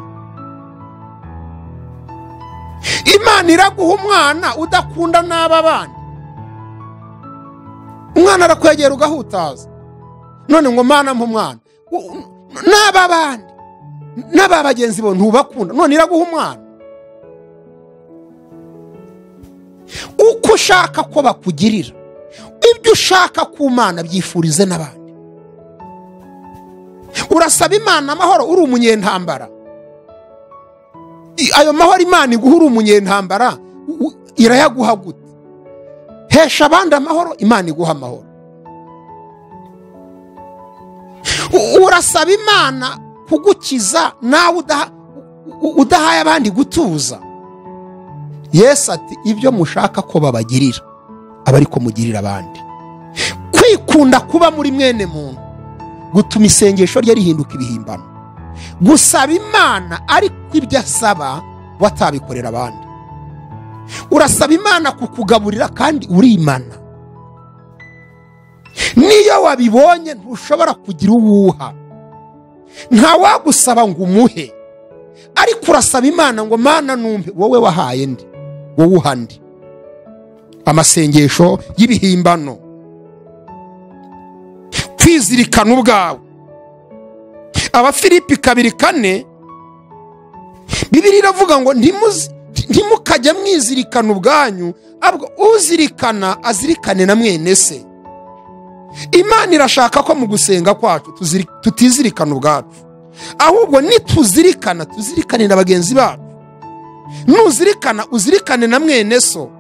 Imana iraguha umwana udakunda n'aba bandi. Umwana arakwegera ugahutaza, none ngo Mana mpa umwana, n'aba bandi n'aba bagenzi bo ntubakunda, none iraguha umwana. Uko ushaka ko bakugirira, ibyo ushaka ku Mana byifurize n'abandi. Urasaba Imana amahoro uri umunyentambara, ayo mahoro Imana iguha uri umunyentambara irayaguha gute? Hesha abandi amahoro, Imana iguha amahoro. Urasaba Imana kugukiza nawe udahaye abandi gutuza. Yesu ati ibyo mushaka ko babagirira aba ariko mugirira abandi. Kwikunda kuba muri mwene muntu gutuma isengesho rye rihinduka ibihimbano. Gusaba Imana ariko ibyo asaba watabikorera abandi. Urasaba Imana kukugaburira kandi urimana. Niyo wabibonye ntushobora kugira uwuha, nta wagusaba ngo umuhe, ariko urasaba Imana ngo Mana numve, wowe wahaye ndi, wowe uhandi. Amasengesho y'ibihimbano. Kwizirikana ubwawe. Abafilipi 2:4 Bibiliya iravuga ngo ntimukajye mwizirikana ubwanyu, ahubwo uzirikana azirikane na mwene se. Imana irashaka ko mu gusenga kwacu tutizirikana ubwacu, ahubwo nituzirikana tuzirikane na bagenzi bacu. Nuzirikana uzirikane na mwene so.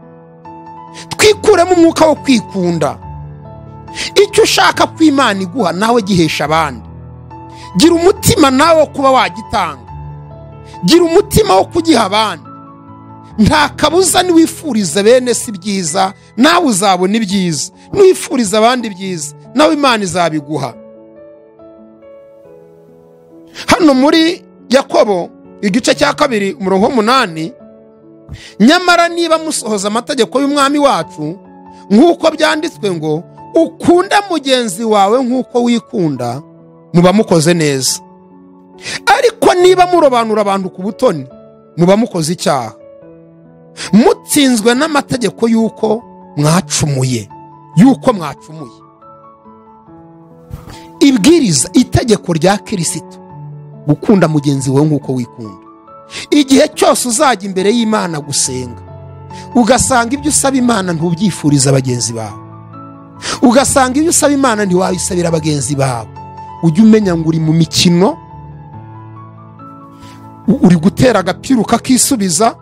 Twikuremo umwuka wo kwikunda. Icyo ushaka ko Imana iguha nawe gihesha abandi. Gira umutima nawe wo kuba wagitanga, gira umutima wo kugiha abandi. Nta kabuza niwifuriza bene si byiza nawe uzabona ibyiza, niwifuriza abandi byiza nawe Imana izabiguha. Hano muri Yakobo igice cya 2 umurongo 8, nyamara niba musohoza amategeko y'umwami wacu nk'uko byanditswe ngo ukunda mugenzi wawe nk'uko wikunda, muba mukoze neza. Ariko niba murobanura abantu ku butoni, muba mukoze icyaha, mutsinzwe n'amategeko y'uko mwacumuye. Ibwiriza itegeko rya Kristo, gukunda mugenzi wawe nk'uko wikunda. Igihe cyose uzajya imbere y'Imana gusenga, ugasanga ibyo usaba Imana ntubyifuriza bagenzi bawe, ugasanga ibyo usaba Imana ntiwabisabira bagenzi bawe, ujye umenya ngo uri mu mikino, uri gutera agapira ukakisubiza,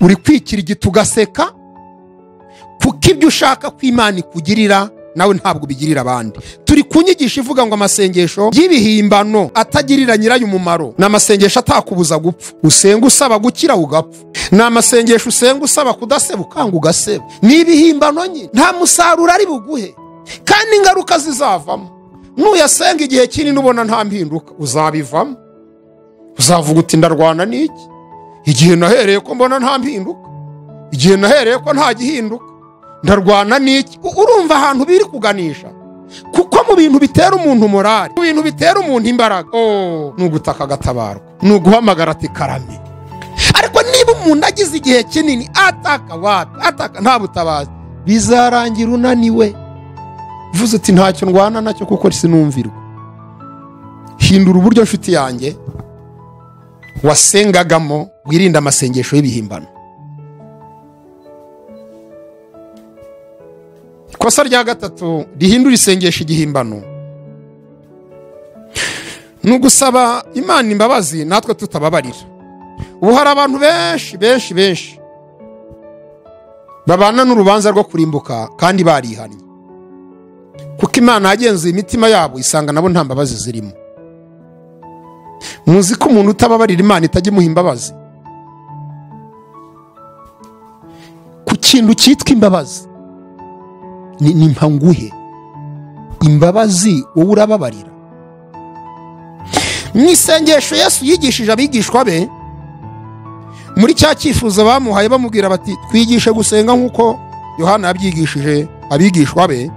uri kwikira igiti ugaseka, kuko ibyo ushaka ko Imana ikugirira nawe ntabwo bigirira abandi. Turi kunyigisha ivuga ngo amasengesho y'ibihimbano atagirira nyirayo umumaro. Ni amasengesho atakubuza gupfa, usenga usaba gukira ugapfa. Ni amasengesho usenga usaba kudaseba ukanga ugaseba. Ni ibihimbano nyine, nta musaruro ari buguhe kandi ingaruka zizavamo. Nuyasenga igihe kinini ubona nta mpinduka, uzabivamo. Uzavuga uti ndarwana n'iki, igihe nahereye ko mbona nta mpinduka, igihe nahereye ko nta gihinduka, ndarwana n'iki? Urumva ahantu biri kuganisha? Kuko mu bintu bitera umuntu morale, mu bintu bitera umuntu imbaraga, ni ugutaka agatabarwa, ni uguhamagara ati karame. Ariko niba umuntu agize igihe kinini ataka nta butabazi, bizarangira unaniwe, uvuze uti ntacyo ndwana nacyo kuko sinumvirwa. Hindura uburyo nshuti yanjye wasengagamo, wirinde amasengesho y'ibihimbano. Ikosa rya gatatu rihindura isengesho igihimbano ni ugusaba Imana imbabazi natwe tutababarira. Ubu hari abantu benshi babana n'urubanza rwo kurimbuka kandi barihannye, kuko Imana yagenzuye imitima yabo isanga nabo nta mbabazi zirimo. Muzi ko umuntu utababarira Imana itajya imuha imbabazi? Ku kintu cyitwa imbabazi ni mpanguhe imbabazi, wowe urababarira? Mu isengesho Yesu yigishije abigishwa be, muri cya cyifuzo bamuhaye bamubwira bati twigishe gusenga nk'uko Yohana yabyigishije abigishwa be,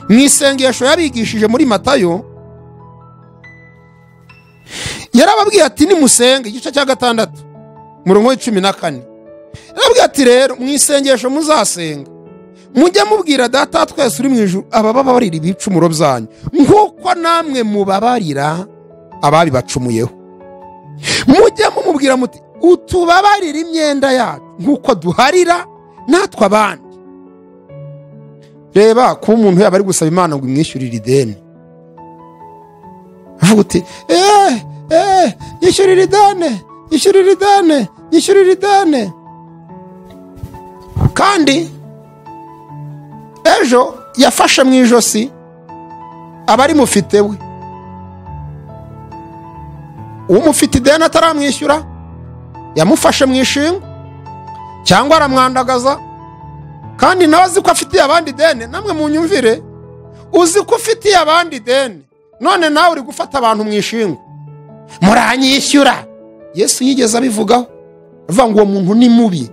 mu isengesho yabigishije muri Matayo yarababwiye ati nimusenge, igice cya 6 murongo wa 14, yarababwiye ati rero mu isengesho muzasenga mujye mubwira Data twese uri mu ijuru abababarira ibicumuro byanyu nk'uko namwe mubabarira ababibacumuyeho. Mujye mumubwira muti utubabarira imyenda yacu nk'uko duharira natwe abandi. Reba ko umuntu yaba ari gusaba Imana ngo imwishyurire ideni, avuga uti yishyurire ideni, kandi ejo yafashe mu ijosi abari mufite we, umufite ideni ataramwishyura yamufashe mu ishinga cyangwa aramwandagaza, kandi nawe azi ko afitiye abandi ideni. Namwe munyumvire, uzi ko ufitiye abandi ideni, none nawe uri gufata abantu mu ishinga, muranyishyura. Yesu yigeze abivugaho avuga ngo uwo muntu ni mubi,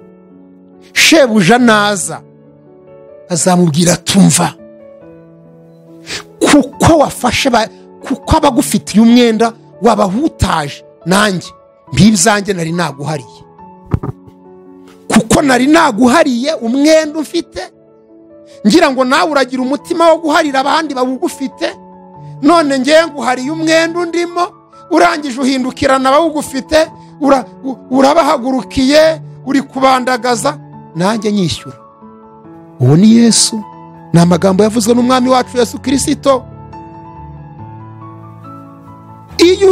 shebuja naza azamubwira tumva, kuko wafashe kuko abagufitiye umwenda wabahutaje, nanjye mbibyanjye nari naguhariye, kuko nari naguhariye umwenda ufite, ngira ngo nawe uragira umutima wo guharira abandi bawugufite, none ngiye nguhariye umwenda undimo, urangije uhindukirana abawugufite, urabahagurukiye, uri kubandagaza, nanjye nyishyura. Uwo ni Yesu, ni amagambo yavuzwe n'umwami wacu Yesu Kristo. Iyo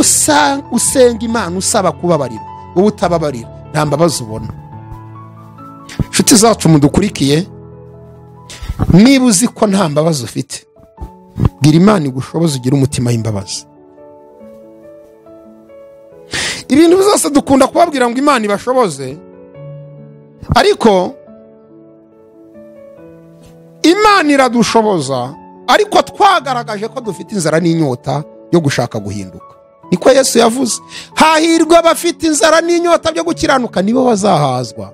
usenga Imana usaba kubabarira, wowe utababarira nta mbabazi ubona. Nshuti zacu mudukurikiye, niba uzi ko nta mbabazi ufite, bwira Imana igushoboze ugire umutima w'imbabazi. Ibintu byose dukunda kubabwira ngo Imana ibashoboze, ariko Imana iradushoboza, ariko twagaragaje ko dufite inzara n'inyota yo gushaka guhinduka. Niko Yesu yavuze, hahirwa abafite inzara n'inyota byo gukiranuka, nibo bazahazwa.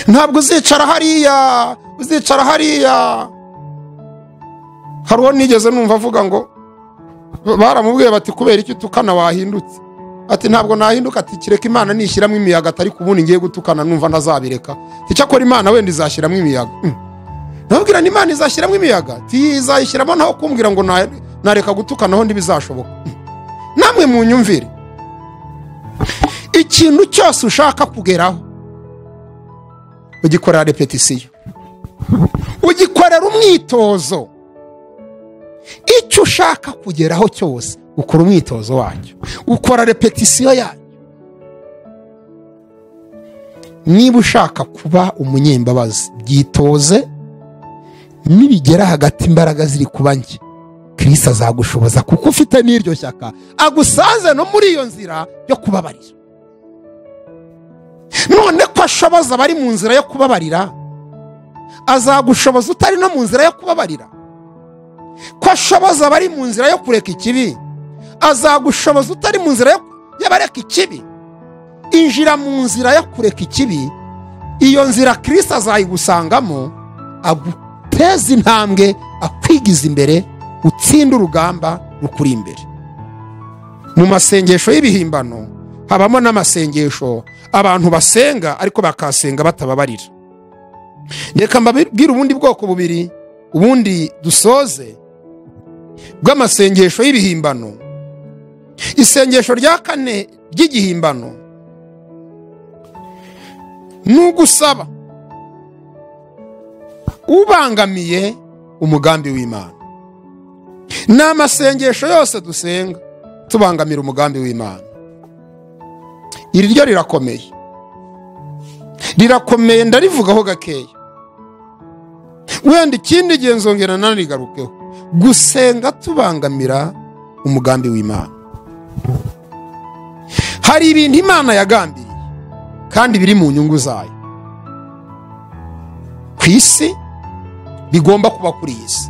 Ntabwo uzicara hariya. Hari uwo nigeze numva avuga ngo baramubwiye bati kubera iki utukana wahindutse? Ati ntabwo nahinduka, ati kireka Imana nishyiramo imiyaga, atari kubundi ngiye gutukana numva ntazabireka. Icyakora Imana wenda izashyiramo imiyaga. Nabwira ni Imana izashyiramo imiyaga, tizayishyiramo naho kumbwira ngo nareka gutukana ho ntibizashoboka. Namwe munyumvire, ikintu cyose ushaka kugeraho ugikorera repetisiyo, ugikorera umwitozo. Icyo ushaka kugeraho cyose ukora umwitozo wacyo, ukora repetisiyo yacyo. Niba ushaka kuba umunyembabazi, byitoze, nibigera hagati imbaraga ziri kuba nke, Kristo azagushoboza, kuko ufite n'iryo shyaka, agusanze no muri iyo nzira yo kubabarira. None ko ashoboza abari mu nzira yo kubabarira, azagushoboza utari no mu nzira yo kubabarira. Ko ashoboza abari mu nzira yo kureka ikibi, azagushoboza utari mu nzira y'abareka ikibi. injira mu nzira yo kureka ikibi. Iyo nzira Kristo azayigusangamo, aguteza intambwe, akwigiza imbere, utsinda urugamba rukuri imbere. Mu masengesho y'ibihimbano habamo n'amasengesho abantu basenga ariko bakasenga batababarira. Reka mbabwire ubundi bwoko bubiri ubundi dusoze bw'amasengesho y'ibihimbano. Isengesho rya kane ry'igihimbano n'ugusaba ubangamiye umugambi w'Imana. N'amasengesho yose dusenga tubangamira umugambi w'Imana. Iri ryo rirakomeye ndarivugaho gakeya, wenda ikindi gihe nzongera narigarukeho. Gusenga tubangamira umugambi w'Imana. Hari ibintu Imana yagambiriye kandi biri mu nyungu zayo ku isi, bigomba kuba kuri iyi si.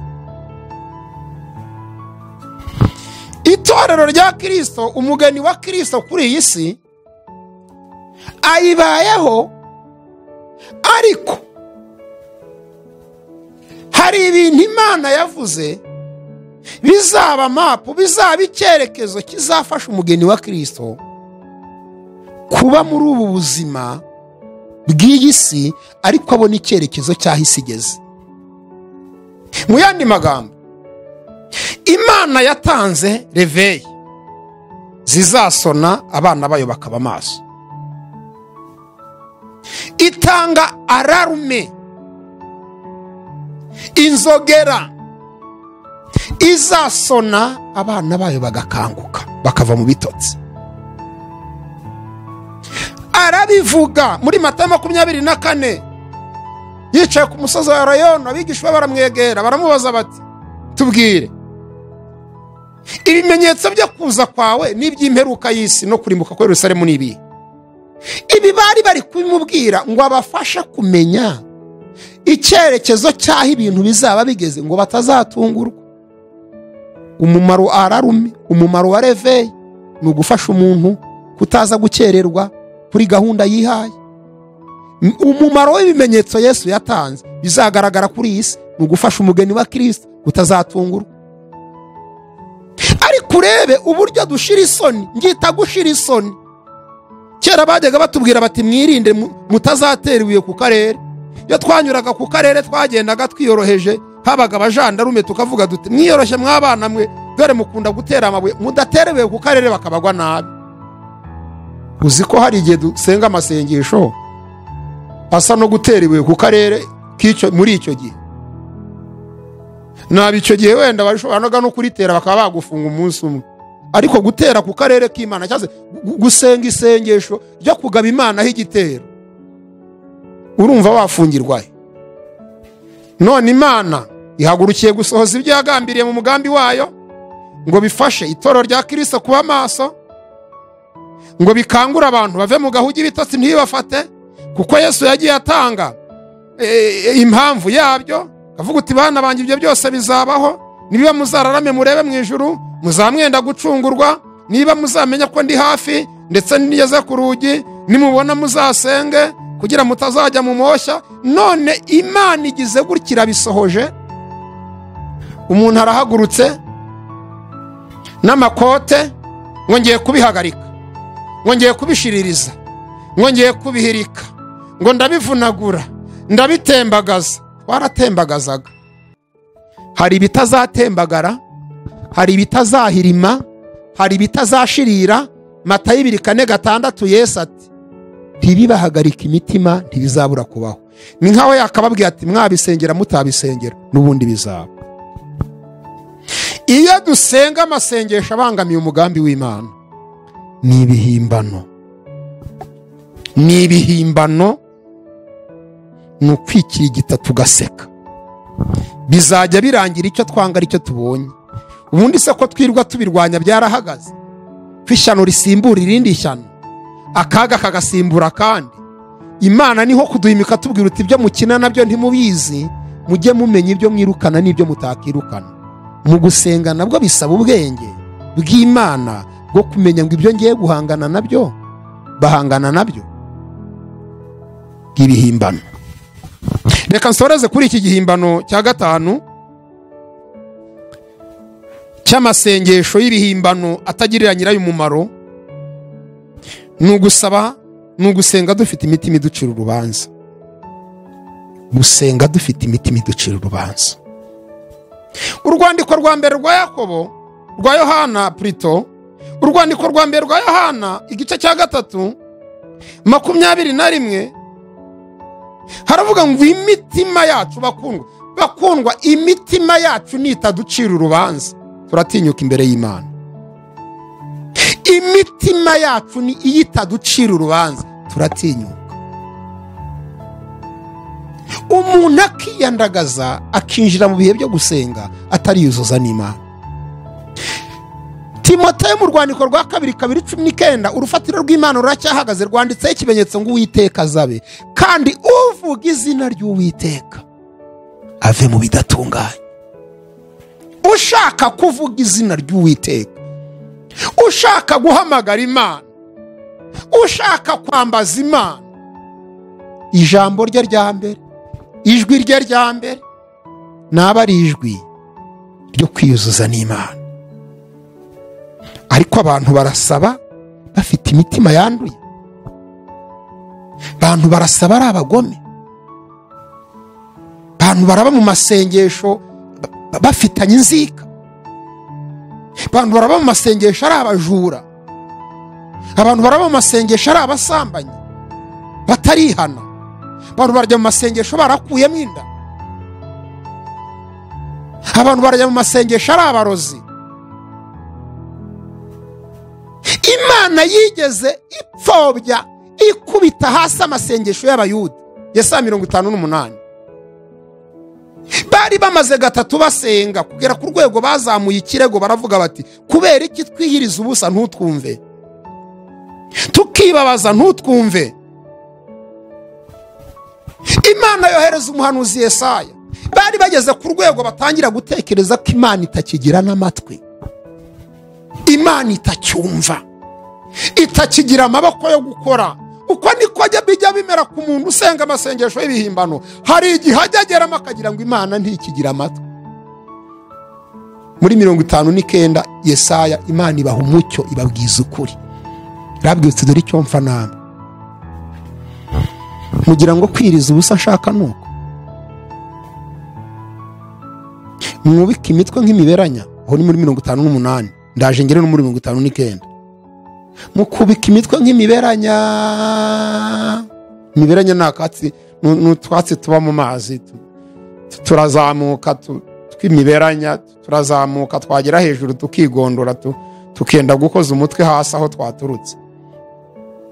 Itorero rya Kristo, umugeni wa Kristo kuri iyi si, ayibayeho, ariko hari ibintu Imana yavuze bizaba mapu, bizaba icyerekezo kizafasha umugeni wa Kristo kuba muri ubu buzima bw'iyi si, ariko abona icyerekezo cy'aho isi igeze. Mu yandi magambo, Imana yatanze reveyi zizasona abana bayo bakaba maso. Itanga ararume, inzogera izasona abana bayo bagakanguka bakava mu bitotsi. Arabivuga muri Matayo 24, yicaye ku musozi wa Elayono, abigishwa baramwegera baramubaza bati, tubwire ibimenyetso byo kuza kwawe n'iby'imperuka y'isi no kurimbuka kwa Yerusalemu nibi. Ibi bari kubimubwira ngo abafashe kumenya icyerekezo cy'aho ibintu bizaba bigeze, ngo batazatungurwa. Umumaro ararume, umumaro wa reveyi ni ugufasha umuntu kutaza gukererwa kuri gahunda yihaye. Umumaro w'ibimenyetso Yesu yatanze bizagaragara kuri iyi si ni ugufasha umugeni wa Kristo kutazatungurwa. Ariko urebe uburyo dushira isoni, ngita gushira isoni. Kera bajyaga batubwira bati mwirinde mutazatera ibuye ku karere. Iyo twanyuraga ku karere twagendaga twiyoroheje, habaga abajandarume tukavuga duti mwiyoroshye mwabana mwe, dore mukunda gutera amabuye, mudaterewe ku karere bakabagwa nabi. Uzi ko hari igihe dusenga amasengesho asa no gutera ibuye ku karere muri icyo gihe. Nabi icyo gihe wenda bashobora no kuritera bakaba bagufunga umunsi umwe. Ariko gutera ku karere k'Imana cyase gusenga isengesho ryo kugaba Imana h'igitero, urumva wafungirwaye. None Imana ihagurukiye gusohoza ibyo yagambiriye mu mugambi wayo, ngo bifashe itorero rya Kristo kuba maso, ngo bikangura abantu bave mu gahugi ibitotsi ntibafate, kuko Yesu yagiye atanga impamvu yabyo. Kavuga uti bana banjye ibyo byose bizabaho, niba muzararame murebe mu ijuru, muzamwenda gucungurwa, niba muzamenya ko ndi hafi ndetse nigeze ku rugi, nimubona muzasenge kugira mutazajya mu moshya. None Imana igize gukira bisohoje, umuntu arahagurutse n'amakote, ngongeye kubihagarika, ngongeye kubishiririza, ngongeye kubihirika, ngo ndabivunagura, ndabitembagaza. Twaratembagazaga. Hari bitazatembagara, hari bitazahirima, hari bitazashirira. Matayo 2:6 Yesu ati, ntibibahagarika imitima, ntibizabura kubaho. Ni nkaho yakababwiye ati mwabisengera mutabisengera n'ubundi bizaba. Iyo dusenga amasengesho abangamiye umugambi w'Imana, ni ibihimbano. Ni ibihimbano, nukwikira igita tugaseka. Bizajya birangira icyo twanga icyo tubonye. Ubundi se ko twirwa tubirwanya byarahagaze. Kwishano risimbura irindi shyano, akaga kagasimbura kandi. Imana niho kuduhimika tubwira uti ibyo mukina nabyo ntimubizi, mujye mumenya ibyo mwirukana n'ibyo mutakirukana. Mu gusenga nabwo bisaba ubwenge bw'Imana bwo kumenya ngo ibyo ngiye guhangana nabyo bahangana nabyo ibihimbano. Reka nsoreze kuri iki gihimbano cya gatanu cy'amasengesho y'ibihimbano atagirira nyirayo umumaro. Nugusaba, nugusenga dufite imitima iducira urubanza. Gusenga dufite imitima iducira urubanza. Urwandiko rwa mbere rwa Yakobo, rwa Yohana Prito, urwandiko rwa mbere rwa Yohana igice cya 3:21 haravuga ngo imitima yacu bakundwa imitima yacu nitaducira urubanza turatinyuka imbere y'Imana. Imitima yacu ni iyitaducira urubanza turatinyuka. Umuntu akiyandagaza akinjira mu bihe byo gusenga atariyuzuza n'Imana. Timoteyo mu rwandiko rwa 2:19 urufatiro rw'Imana ruracyahagaze rwanditseho ikimenyetso ngo Uwiteka azabe, kandi uvuga izina ry'Uwiteka ave mu bidatunganye. Ushaka kuvuga izina ry'Uwiteka, ushaka guhamagara Imana, ushaka kwambaza Imana, ijambo rye rya mbere, ijwi rye rya mbere naba ari ijwi ryo kwiyuzuza n'Imana. Ariko abantu barasaba bafite imitima yanduye. Abantu barasaba ari abagome. Abantu baraba mu masengesho bafitanye inzika. Abantu baraba mu masengesho ari abajura. Abantu baraba mu masengesho ari abasambanyi batarihana. Abantu barajya mu masengesho barakuyemo inda. Abantu barajya mu masengesho ari abarozi. Imana yigeze ipfobya ikubita hasi amasengesho y'Abayuda. Yesaya 58. Bari bamaze 3 basenga kugera ku rwego bazamuye ikirego baravuga bati kubera iki twihiriza ubusa ntutwumve, tukibabaza ntutwumve. Imana yohereza umuhanuzi Yesaya. Bari bageze ku rwego batangira gutekereza ko Imana itakigira n'amatwi, Imana itacyumva, itakigira amaboko yo gukora. Uko niko bijya bimera ku muntu usenga amasengesho y'ibihimbano. Hari igihe ageramo akagira ngo Imana ntikigira amatwi. Muri 59 Yesaya Imana ibaha umucyo ibabwiza ukuri. Rabwitse dore icyo mfa namwe. Mugira ngo kwiriza ubusa nshaka nuko mwubika imitwe nk'imiberanya. Aho ni muri 58. Ndaje ngere no muri 59. Mukubika imitwe nk'imiberanya. Imiberanya nakatsi n'utwatsi tuba mu mazi. Turazamuka twimiberanya, turazamuka twagera hejuru tukigondora tukenda gukoza umutwe hasi aho twaturutse.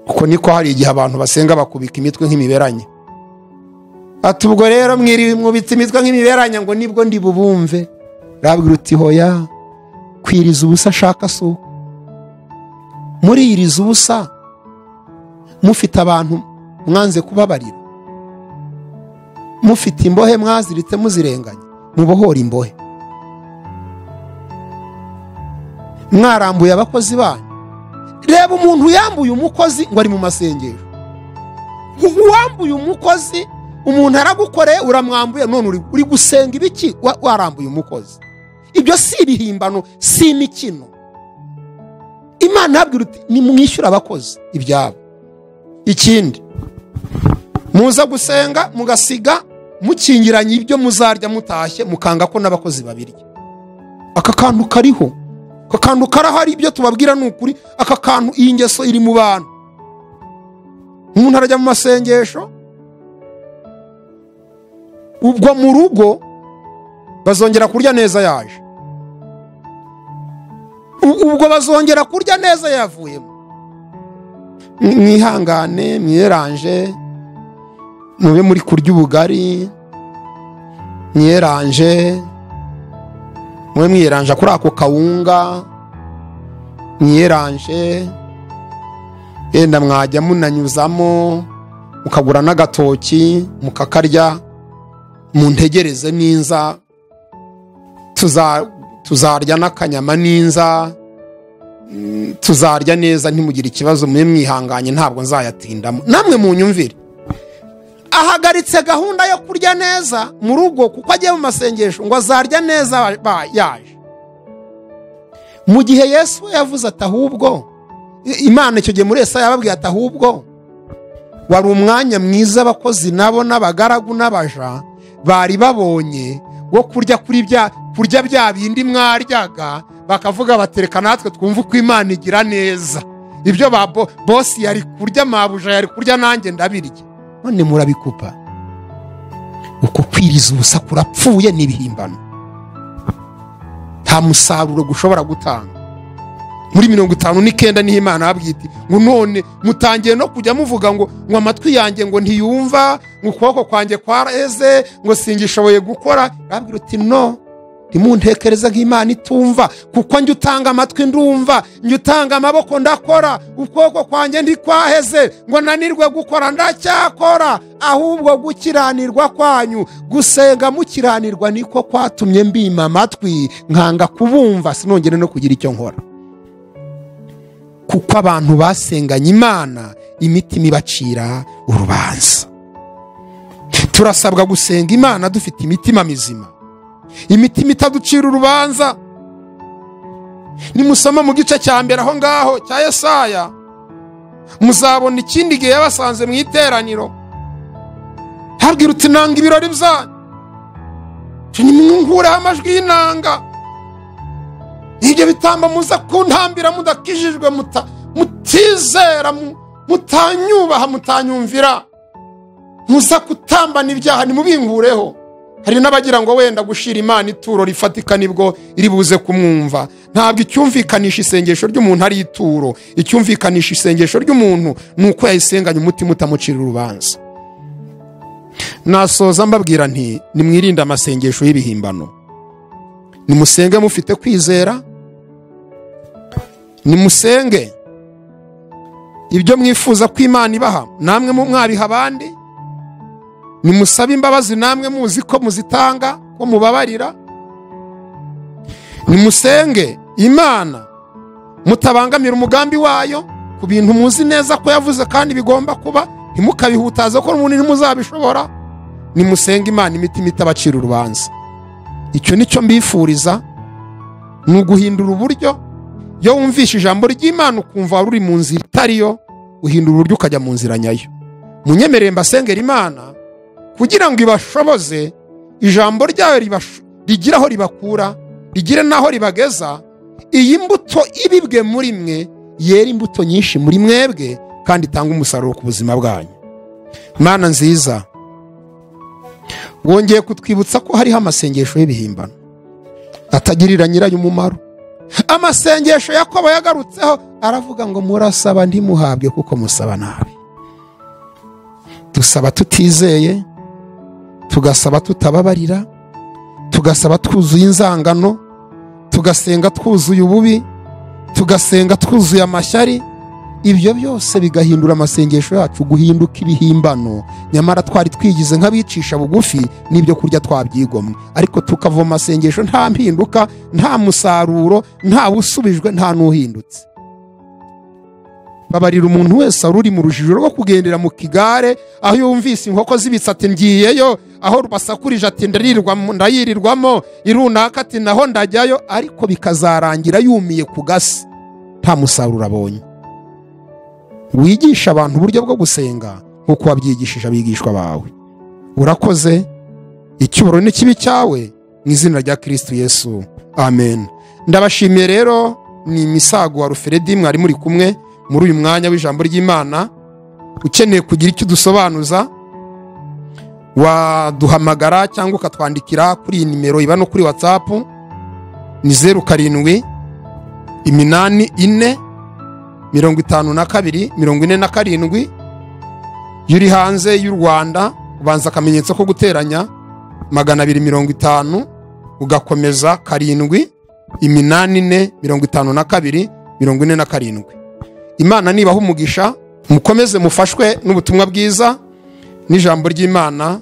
Uko niko hari igihe abantu basenga bakubika imitwe nk'imiberanya. Ati ubwo rero mwubitse imitwe nk'imiberanya ngo nibwo ndi bubumve. Rabwira uti hoya, kwiriza ubusa shaka so. Muri iriza ubusa mufite abantu mwanze kubabarira, mufite imbohe mwaziritse muzirenganya, mubohora imbohe. Mwarambuye abakozi banyu. Reba umuntu yambuye umukozi ngo ari mu masengesho. Uwambuye umukozi, umuntu aragukoreye uramwambuye, none uri gusenga ibiki warambuye umukozi. Ibyo si ibihimbano, si imikino. Imana yabwira uti nimwishyura abakozi ibyabo. Ikindi muza gusenga mugasiga mukingiranye ibyo muzarya mutashye mukanga ko n'abakozi babirya. Aka kantu kariho, aka kantu karahari. Ibyo tubabwira n'ukuri. Aka kantu iyi ngeso iri mu bantu. Umuntu arajya mu masengesho, ubwo mu rugo bazongera kurya neza yaje, ubwo bazongera kurya neza yavuyemo. Mwihangane, mwiranje, mube muri kurya ubugari, mwiranje, mwe mwiranje kuri ako kawunga, mwiranje, yenda mwajya munanyuzamo mukagura n'agatoki mukakarya, muntegereze ninza tuzarya n'akanyama ninza tuzarya neza ntimugire ikibazo, mwe mwihanganye ntabwo nzayatindamo, namwe munyumvire. Ahagaritse gahunda yo kurya neza mu rugo kuko agiye mu masengesho ngo azarya neza yaje. Mu gihe Yesu yavuze ati ahubwo Imana icyo gihe muri Yesaya yababwiye ati ahubwo wari umwanya mwiza abakozi nabo n'abagaragu n'abaja bari babonye wo kurya bya bindi mwaryaga, bakavuga batereka natwe twumva uko Imana igira neza. Ibyo bosi yari kurya, mabuja yari kurya, nanjye ndabirya, none murabikupa. Uko kwiriza ubusa kurapfuye n'ibihimbano, nta musaruro gushobora gutanga. Muri 59 niho Imana yabwiti ngo none mutangiye no kujya muvuga ngo amatwi yanjye ngo ntiyumva, ngo ukuboko kwanjye kwareze, ngo singishoboye gukora. Yabwira uti no, ntimuntekereza nk'Imana itumva, kuko njye utanga amatwi ndumva, njye utanga amaboko ndakora, ukuboko kwanjye ndikwaheze ngo nanirwe gukora ndacyakora. Ahubwo gukiranirwa kwanyu, gusenga mukiranirwa, niko kwatumye mbima amatwi nkanga kubumva, sinongere no kugira icyo nkora. Kuko abantu basenganye Imana imitima ibacira urubanza. Turasabwa gusenga Imana dufite imitima mizima, imitima itaducira urubanza. Nimusoma mu gice cya mbere aho ngaho cya Yesaya, muzabona ikindi gihe yabasanze mu iteraniro, habwira uti nanga ibirori byanyu, nimwungureho amajwi y'inanga, ibyo bitamba muza kuntambira mudakijijwe, mutizera, mutanyubaha, mutanyumvira, muza kutambana ibyaha nimubingureho. Hari n'abagira ngo wenda gushira Imana ituro rifatika nibwo iri buze kumwumva. Ntabwo icyumvikanisha isengesho ry'umuntu ari ituro, icyumvikanisha isengesho ry'umuntu nuko yayisenganye umutima utamucira urubanza. Nasoza mbabwira nti nimwirinde amasengesho y'ibihimbano, nimusenge mufite kwizera, nimusenge ibyo mwifuza ko Imana ibaha namwe mwabiha abandi, nimusabe imbabazi namwe muzi ko muzitanga, ko mubabarira. Nimusenge Imana mutabangamira umugambi wayo ku bintu muzi neza ko yavuze kandi bigomba kuba, ntimukabihutaze ko umuntu ntimuzabishobora. Nimusenge Imana imitima itabacira urubanza. Icyo nicyo mbifuriza, ni uguhindura uburyo. Iyo wumvishe ijambo ry'Imana ukumva wari uri mu nzira itariyo, uhindura uburyo ukajya mu nzira nyayo. Munyemerere mbasengera Imana kugira ngo ibashoboze, ijambo ryayo rigira aho ribakura, rigire naho ribageza. Iyi mbuto ibibwe muri mwe yera imbuto nyinshi muri mwebwe, kandi itanga umusaruro ku buzima bwanyu. Mana nziza, wongeye kutwibutsa ko hariho amasengesho y'ibihimbano atagirira nyirayo umumaro. Amasengesho Yakobo yagarutseho aravuga ngo murasaba ntimuhabwe kuko musaba nabi. Dusaba tutizeye, tugasaba tutababarira, tugasaba twuzuye inzangano, tugasenga twuzuye ububi, tugasenga twuzuye amashyari. Ibyo byose bigahindura amasengesho yacu guhinduka ibihimbano. Nyamara twari twigize nk'abicisha bugufi n'ibyo kurya twabyigomwe, ariko tukava mu masengesho nta mpinduka, nta musaruro, nta busubijwe, nta n'uhindutse. Babarira umuntu wese uri mu rujijo rwo kugendera mu kigare, aho yumvise inkoko zibitse ati ngiyeyo, aho basakurije ati ndayirirwamo, irunaka ati naho ndajyayo, ariko bikazarangira yumiye ku gasi, nta musaruro abonye. Wigisha abantu uburyo bwo gusenga nk'uko wabyigishije abigishwa bawe. Urakoze, icyubahiro n'ikibi cyawe, mu izina rya Kristo Yesu, amen. Ndabashimiye rero, ni Misago wa Ruferedi mwari muri kumwe muri uyu mwanya w'ijambo ry'Imana. Ukeneye kugira icyo dusobanuza, waduhamagara cyangwa ukatwandikira kuri iyi nimero iba no kuri WhatsApp, ni 07 84 52 47. Yuri hanze y'u Rwanda ubanza akamenyetso ko guteranya 250 ugakomeza 7 8 52 47. Imana nibaho umugisha, mukomeze mufashwe n'ubutumwa bwiza n'ijambo ry'Imana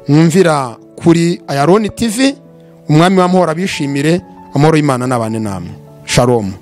mwumvira kuri Ayaroni TV. Umwami w'amahoro abishimire, amahoro y'Imana nabane namwe. Shalom.